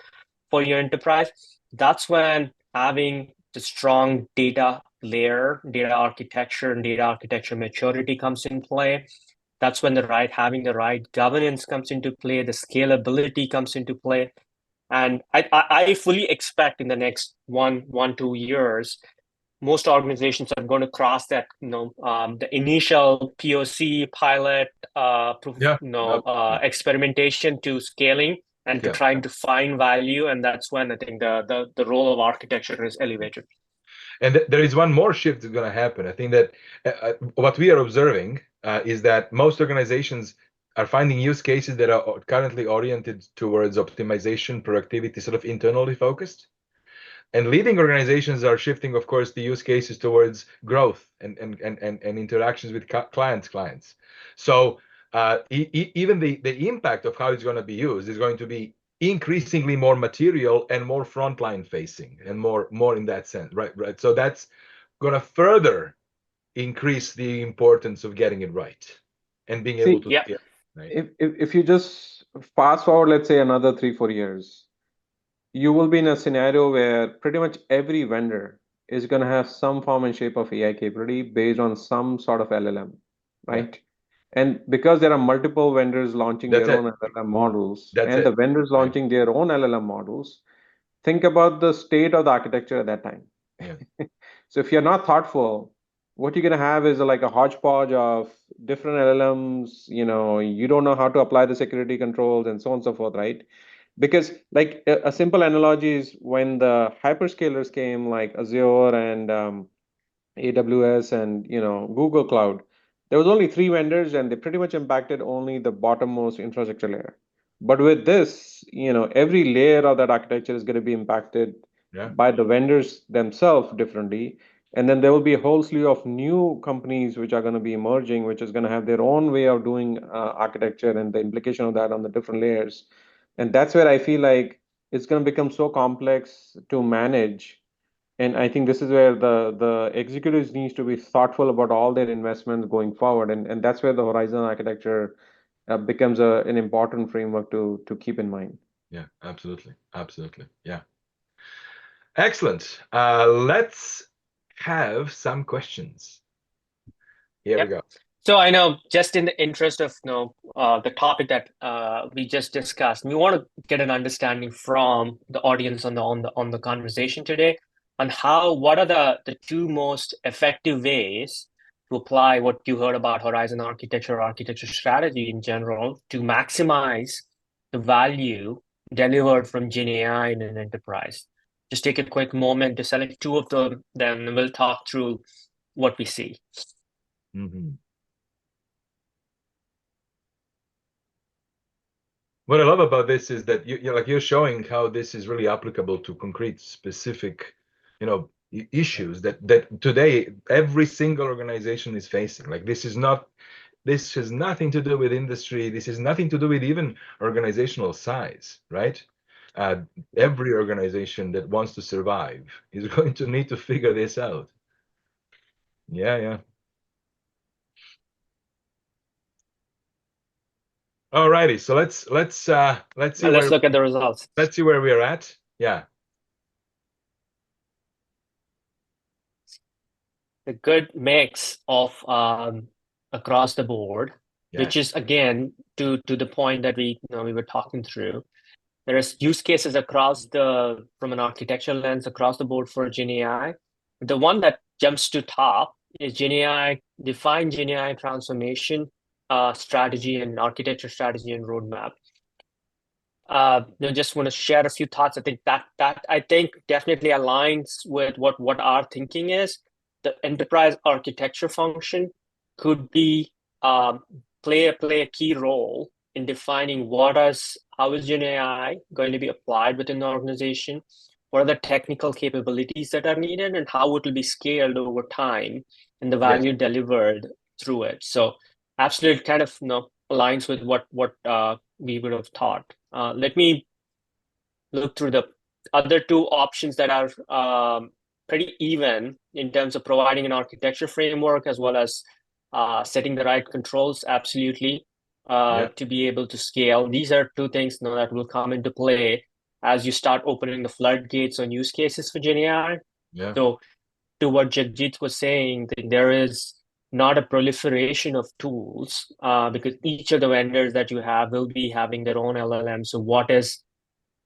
[SPEAKER 3] for your enterprise. That's when having the strong data layer, data architecture, and data architecture maturity comes in play. That's when having the right governance comes into play, the scalability comes into play. And I fully expect in the next 2 years, most organizations are going to cross that, the initial POC pilot,
[SPEAKER 1] yeah, yeah, yeah,
[SPEAKER 3] experimentation to scaling and to
[SPEAKER 1] yeah.
[SPEAKER 3] trying to find value. And that's when I think the role of architecture is elevated.
[SPEAKER 1] And there is one more shift that's going to happen. I think that what we are observing is that most organizations are finding use cases that are currently oriented towards optimization, productivity, sort of internally focused. And leading organizations are shifting, of course, the use cases towards growth and interactions with clients. So even the impact of how it's going to be used is going to be increasingly more material and more frontline facing and more in that sense, right. So that's going to further increase the importance of getting it right and being able
[SPEAKER 2] See,
[SPEAKER 1] to
[SPEAKER 3] Yeah.
[SPEAKER 1] scale, right.
[SPEAKER 2] if you just fast forward, let's say another 3 4 years, you will be in a scenario where pretty much every vendor is going to have some form and shape of AI capability based on some sort of LLM,
[SPEAKER 1] Yeah,
[SPEAKER 2] right? And because there are multiple vendors launching
[SPEAKER 1] That's
[SPEAKER 2] their
[SPEAKER 1] it.
[SPEAKER 2] own LLM models,
[SPEAKER 1] That's
[SPEAKER 2] and the
[SPEAKER 1] it.
[SPEAKER 2] vendors
[SPEAKER 1] Right.
[SPEAKER 2] launching their own LLM models, think about the state of the architecture at that time.
[SPEAKER 1] Yeah.
[SPEAKER 2] So if you're not thoughtful, what you're going to have is like a hodgepodge of different LLMs. You don't know how to apply the security controls and so on and so forth, right? Because like a simple analogy is when the hyperscalers came, like Azure and AWS and Google Cloud, there was only three vendors and they pretty much impacted only the bottommost infrastructure layer. But with this, every layer of that architecture is going to be impacted
[SPEAKER 1] Yeah.
[SPEAKER 2] by the vendors themselves differently. And then there will be a whole slew of new companies which are going to be emerging, which is going to have their own way of doing architecture and the implication of that on the different layers. And that's where I feel like it's going to become so complex to manage, and I think this is where the executives needs to be thoughtful about all their investments going forward, and that's where the horizon architecture becomes an important framework to keep in mind.
[SPEAKER 1] Yeah. Absolutely. Absolutely. Yeah. Excellent. Let's have some questions. Here we
[SPEAKER 3] Yep.
[SPEAKER 1] go.
[SPEAKER 3] So I know, just in the interest of the topic that we just discussed, we want to get an understanding from the audience on the conversation today on what are the two most effective ways to apply what you heard about Horizon architecture or architecture strategy in general to maximize the value delivered from Gen AI in an enterprise. Just take a quick moment to select two of them, then we'll talk through what we see.
[SPEAKER 1] Mhm. What I love about this is that you're showing how this is really applicable to concrete, specific, issues that today every single organization is facing. Like this has nothing to do with industry. This has nothing to do with even organizational size, right? Uh, every organization that wants to survive is going to need to figure this out. Yeah, yeah. All righty. So let's see
[SPEAKER 3] Let's look at the results.
[SPEAKER 1] where we're at. Yeah.
[SPEAKER 3] A good mix of across the board, which
[SPEAKER 1] Yes.
[SPEAKER 3] is again to the point that we were talking through. There is use cases across from an architectural lens across the board for Gen AI. The one that jumps to top is Gen AI, define Gen AI transformation strategy and architecture strategy and roadmap. Just want to share a few thoughts. I think that I think definitely aligns with what our thinking is. The enterprise architecture function could be play a key role in defining how is Gen AI going to be applied within the organization, what are the technical capabilities that are needed, and how it will be scaled over time, and the
[SPEAKER 1] Yes.
[SPEAKER 3] value delivered through it. So absolutely kind of aligns with what we would have thought. Let me look through the other two options that are pretty even in terms of providing an architecture framework as well as setting the right controls, absolutely,
[SPEAKER 1] Yeah.
[SPEAKER 3] to be able to scale. These are two things that will come into play as you start opening the floodgates on use cases for Gen AI.
[SPEAKER 1] Yeah.
[SPEAKER 3] So to what Jagjeet was saying, that there is not a proliferation of tools because each of the vendors that you have will be having their own LLM. So what is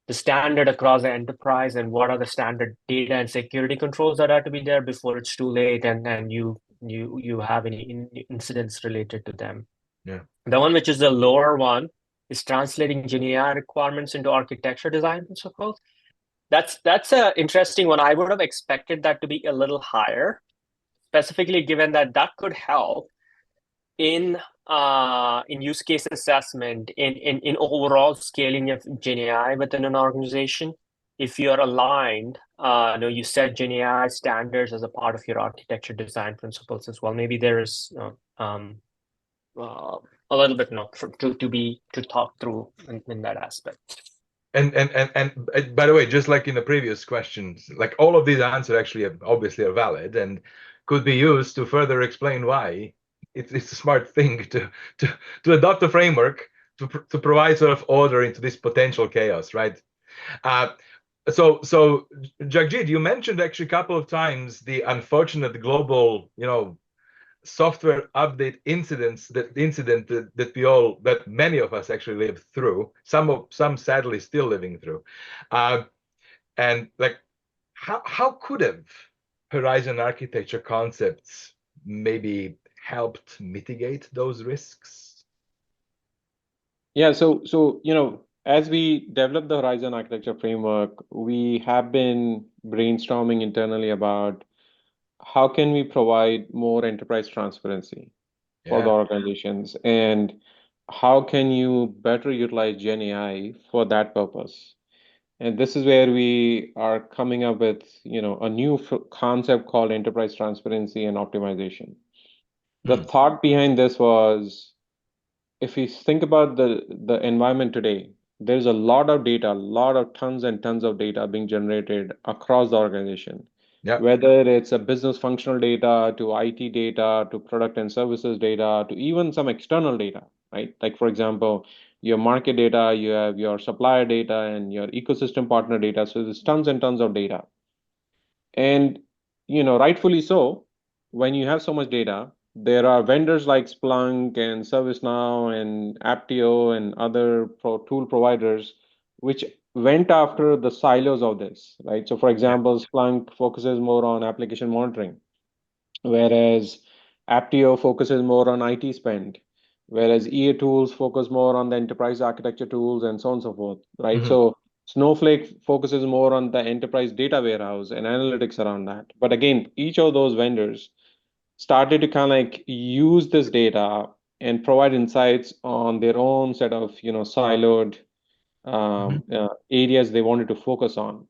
[SPEAKER 3] the standard across the enterprise and what are the standard data and security controls that are to be there before it's too late and you have any incidents related to them.
[SPEAKER 1] Yeah.
[SPEAKER 3] The one which is the lower one is translating Gen AI requirements into architecture design principles. That's an interesting one. I would have expected that to be a little higher, specifically given that could help in use case assessment, in overall scaling of Gen AI within an organization. If you're aligned, you set Gen AI standards as a part of your architecture design principles as well. Maybe there is a little bit to talk through in that aspect.
[SPEAKER 1] And by the way, just like in the previous questions, like all of these answers actually obviously are valid and could be used to further explain why it's a smart thing to adopt a framework to provide sort of order into this potential chaos, right? Uh, so Jagjit, you mentioned actually a couple of times the unfortunate global, software update incidents that many of us actually lived through, some sadly still living through. And like, how could have Horizon architecture concepts maybe helped mitigate those risks?
[SPEAKER 2] Yeah, so as we develop the Horizon architecture framework, we have been brainstorming internally about how can we provide more enterprise transparency for the
[SPEAKER 1] Yeah.
[SPEAKER 2] organizations, and how can you better utilize Gen AI for that purpose? And this is where we are coming up with, a new concept called enterprise transparency and optimization. The
[SPEAKER 1] Hmm.
[SPEAKER 2] thought behind this was, if you think about the environment today, there's a lot of data, a lot of tons and tons of data being generated across the organization,
[SPEAKER 1] Yeah.
[SPEAKER 2] whether it's a business functional data to IT data to product and services data to even some external data, right? Like, for example, your market data, you have your supplier data and your ecosystem partner data. So there's tons and tons of data. And rightfully so, when you have so much data, there are vendors like Splunk and ServiceNow and Apptio and other tool providers which went after the silos of this, right? So for
[SPEAKER 1] Yeah.
[SPEAKER 2] example, Splunk focuses more on application monitoring, whereas Apptio focuses more on IT spend, whereas EA tools focus more on the enterprise architecture tools and so on and so forth, right?
[SPEAKER 1] Hmm.
[SPEAKER 2] So Snowflake focuses more on the enterprise data warehouse and analytics around that. But again, each of those vendors started to kind of like use this data and provide insights on their own set of siloed
[SPEAKER 1] Hmm.
[SPEAKER 2] areas they wanted to focus on.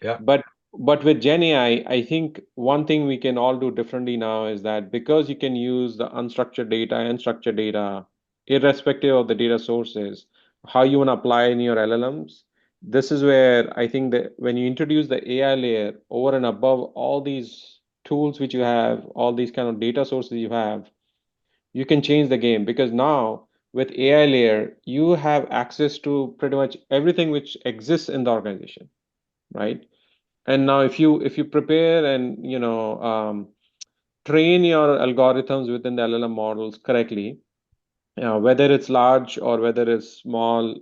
[SPEAKER 1] Yeah.
[SPEAKER 2] But with Gen AI, I think one thing we can all do differently now is that because you can use the unstructured data and structured data, irrespective of the data sources, how you want to apply in your LLMs, this is where I think that when you introduce the AI layer over and above all these tools which you have, all these kind of data sources you have, you can change the game, because now with AI layer, you have access to pretty much everything which exists in the organization, right? And now if you prepare and train your algorithms within the LLM models correctly, whether it's large or whether it's small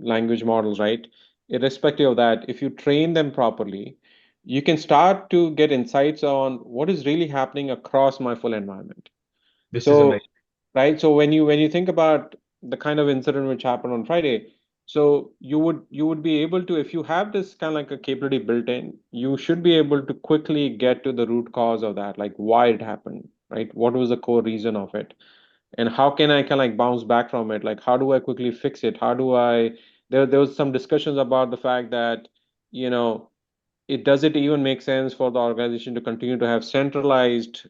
[SPEAKER 2] language models, right? Irrespective of that, if you train them properly, you can start to get insights on what is really happening across my full environment.
[SPEAKER 1] This is
[SPEAKER 2] So,
[SPEAKER 1] amazing.
[SPEAKER 2] right, so when you think about the kind of incident which happened on Friday, so you would be able to, if you have this kind of like a capability built in, you should be able to quickly get to the root cause of that, like why it happened, right? What was the core reason of it? And how can I kind of like bounce back from it? Like, how do I quickly fix it? How do I, there was some discussions about the fact that, you know, it does it even make sense for the organization to continue to have centralized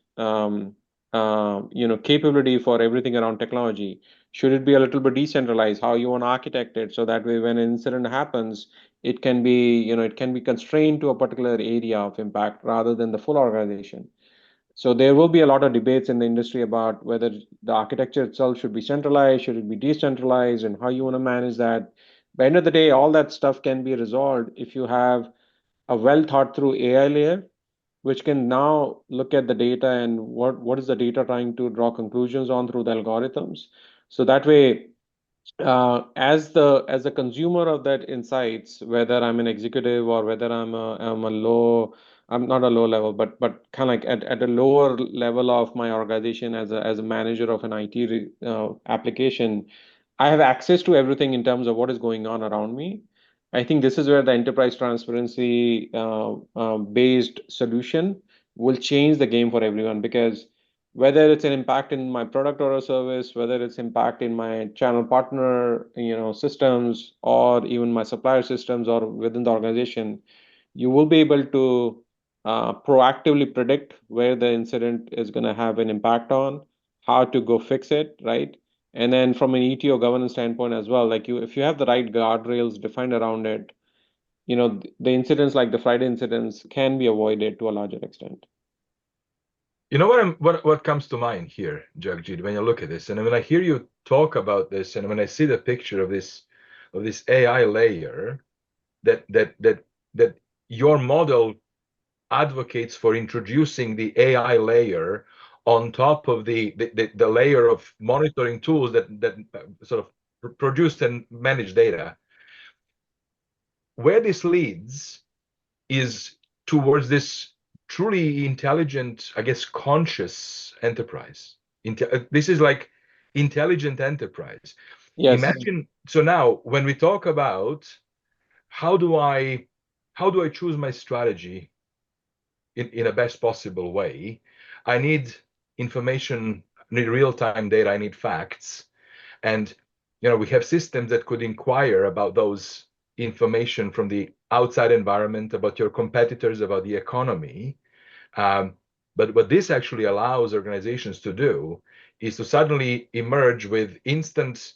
[SPEAKER 2] capability for everything around technology? Should it be a little bit decentralized? How you want to architect it so that way when an incident happens, it can be constrained to a particular area of impact rather than the full organization. So there will be a lot of debates in the industry about whether the architecture itself should be centralized, should it be decentralized, and how you want to manage that. By the end of the day, all that stuff can be resolved if you have a well thought through AI layer, which can now look at the data and what is the data trying to draw conclusions on through the algorithms. So that way, as a consumer of that insights, whether I'm an executive or whether I'm not a low level, but kind of like at a lower level of my organization as a manager of an IT application, I have access to everything in terms of what is going on around me. I think this is where the enterprise transparency based solution will change the game for everyone, because whether it's an impact in my product or a service, whether it's impact in my channel partner, systems, or even my supplier systems or within the organization, you will be able to proactively predict where the incident is going to have an impact on, how to go fix it, right? And then from an ETO governance standpoint as well, like if you have the right guardrails defined around it, the incidents like the Friday incidents can be avoided to a larger extent.
[SPEAKER 1] You know what comes to mind here, Jagjeet, when you look at this, and when I hear you talk about this, and when I see the picture of this AI layer that your model advocates for introducing the AI layer on top of the layer of monitoring tools that sort of produced and managed data. Where this leads is towards this truly intelligent, I guess, conscious enterprise. This is like intelligent enterprise.
[SPEAKER 2] Yes.
[SPEAKER 1] Imagine, so now when we talk about how do I choose my strategy in a best possible way, I need information, I need real-time data, I need facts. And we have systems that could inquire about those information from the outside environment, about your competitors, about the economy. But what this actually allows organizations to do is to suddenly emerge with instant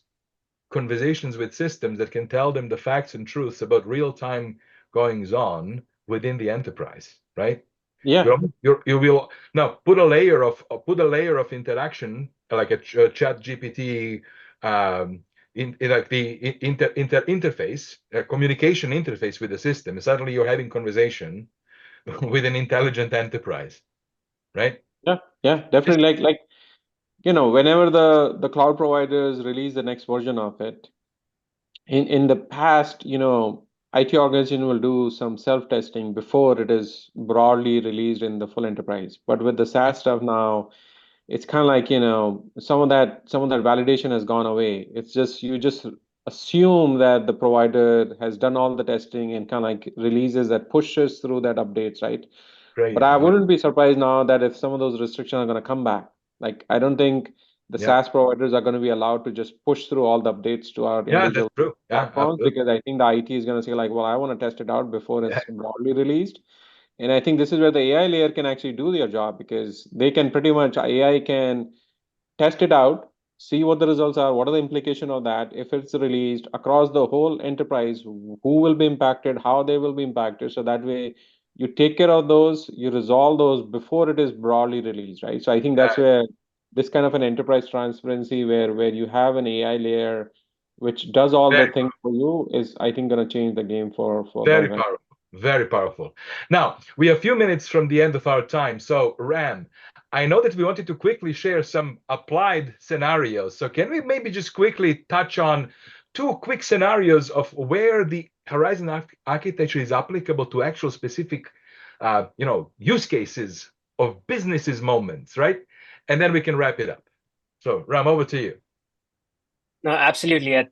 [SPEAKER 1] conversations with systems that can tell them the facts and truths about real-time goings on within the enterprise, right?
[SPEAKER 2] Yeah.
[SPEAKER 1] You will now put a layer of interaction like a chat GPT in like the interface, communication interface with the system. Suddenly you're having conversation with an intelligent enterprise, right?
[SPEAKER 2] Yeah. Yeah.
[SPEAKER 1] Just
[SPEAKER 2] Definitely. Like whenever the cloud providers release the next version of it, in the past, IT organization will do some self-testing before it is broadly released in the full enterprise. But with the SaaS stuff now, it's kind of like, some of that validation has gone away. It's just you just assume that the provider has done all the testing and kind of like releases that pushes through that updates, right? But I
[SPEAKER 1] crazy.
[SPEAKER 2] wouldn't be surprised now that if some of those restrictions are going to come back. Like, I don't think the
[SPEAKER 1] Yeah,
[SPEAKER 2] SaaS providers are going to be allowed to just push through all the updates to our
[SPEAKER 1] yeah, that's
[SPEAKER 2] individual
[SPEAKER 1] true. Yeah,
[SPEAKER 2] platforms,
[SPEAKER 1] absolutely.
[SPEAKER 2] because I think the IT is going to say like, well, I want to test it out before
[SPEAKER 1] Yeah,
[SPEAKER 2] it's broadly released. And I think this is where the AI layer can actually do their job, because they can pretty much AI can test it out, see what the results are, what are the implication of that. If it's released across the whole enterprise, who will be impacted, how they will be impacted. So that way you take care of those, you resolve those before it is broadly released, right? So I think that's
[SPEAKER 1] yeah,
[SPEAKER 2] where this kind of an enterprise transparency, where you have an AI layer which does all the
[SPEAKER 1] very
[SPEAKER 2] things for you, is I think going to change the game for the
[SPEAKER 1] Very
[SPEAKER 2] organization.
[SPEAKER 1] powerful. Very powerful. Now, we are a few minutes from the end of our time. So, Ram, I know that we wanted to quickly share some applied scenarios. So, can we maybe just quickly touch on two quick scenarios of where the Horizon architecture is applicable to actual specific, use cases of businesses moments, right? And then we can wrap it up. So, Ram, over to you.
[SPEAKER 3] No, absolutely.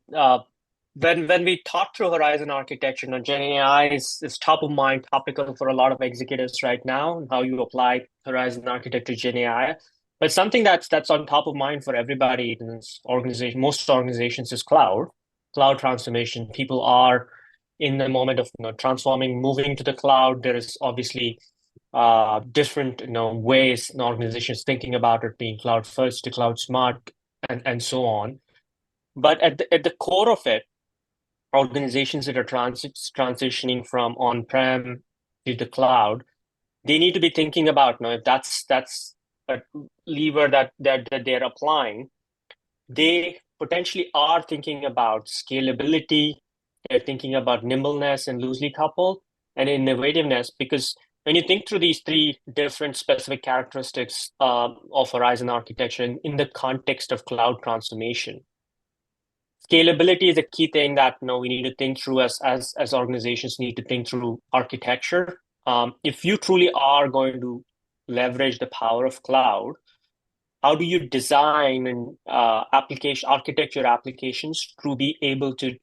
[SPEAKER 3] When we talk through Horizon architecture, Gen AI is top of mind, topical for a lot of executives right now, and how you apply Horizon architecture to Gen AI. But something that's on top of mind for everybody in this organization, most organizations, is cloud transformation. People are in the moment of transforming, moving to the cloud. There is obviously different ways an organization is thinking about it, being cloud first to cloud smart, and so on. But at the core of it, organizations that are transitioning from on-prem to the cloud, they need to be thinking about if that's a lever that they're applying. They potentially are thinking about scalability. They're thinking about nimbleness and loosely coupled and innovativeness, because when you think through these three different specific characteristics of Horizon architecture in the context of cloud transformation, scalability is a key thing that we need to think through as organizations need to think through architecture. If you truly are going to leverage the power of cloud, how do you design and architecture applications to be able to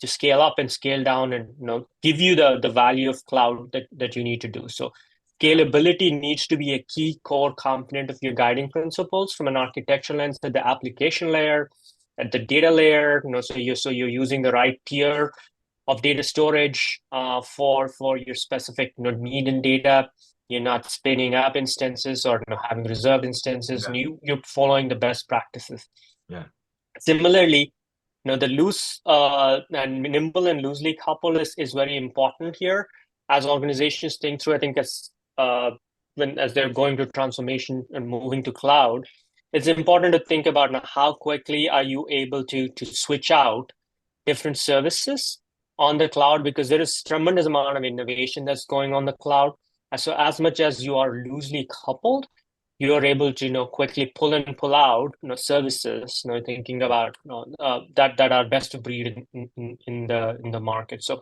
[SPEAKER 3] scale up and scale down and give you the value of cloud that you need to do? So scalability needs to be a key core component of your guiding principles from an architecture lens at the application layer, at the data layer. So you're using the right tier of data storage for your specific need in data. You're not spinning up instances or having reserved instances.
[SPEAKER 1] Yeah.
[SPEAKER 3] You're following the best practices.
[SPEAKER 1] Yeah.
[SPEAKER 3] Similarly, the loose and nimble and loosely coupled is very important here as organizations think through. I think as they're going to transformation and moving to cloud, it's important to think about how quickly are you able to switch out different services on the cloud, because there is tremendous amount of innovation that's going on the cloud. So as much as you are loosely coupled, you are able to quickly pull in, pull out services, thinking about that are best of breed in the market. So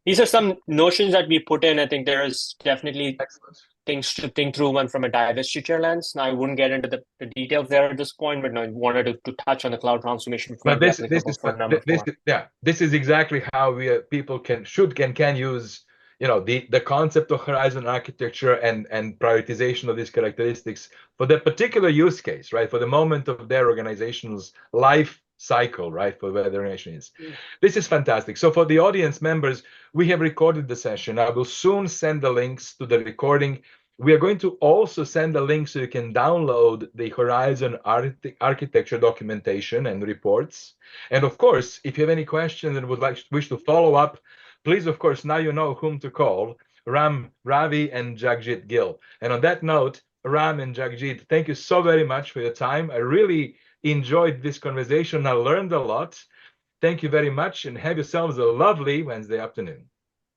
[SPEAKER 3] these are some notions that we put in. I think there is definitely
[SPEAKER 1] Excellent.
[SPEAKER 3] things to think through one from a divestiture lens. Now, I wouldn't get into the details there at this point, but I wanted to touch on the cloud transformation
[SPEAKER 1] But
[SPEAKER 3] framework applicable for number four.
[SPEAKER 1] This is exactly how people can use the concept of horizon architecture and prioritization of these characteristics for the particular use case, right? For the moment of their organization's life cycle, right? For where the organization is. This is fantastic. So for the audience members, we have recorded the session. I will soon send the links to the recording. We are going to also send a link so you can download the Horizon architecture documentation and reports. And of course, if you have any questions and wish to follow up, please, of course, now you know whom to call, Ram Ravi and Jagjeet Gill. And on that note, Ram and Jagjeet, thank you so very much for your time. I really enjoyed this conversation. I learned a lot. Thank you very much, and have yourselves a lovely Wednesday afternoon.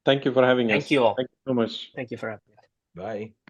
[SPEAKER 2] Thank you for having us.
[SPEAKER 3] Thank you all.
[SPEAKER 2] Thank you so much.
[SPEAKER 3] Thank you for having me.
[SPEAKER 1] Bye.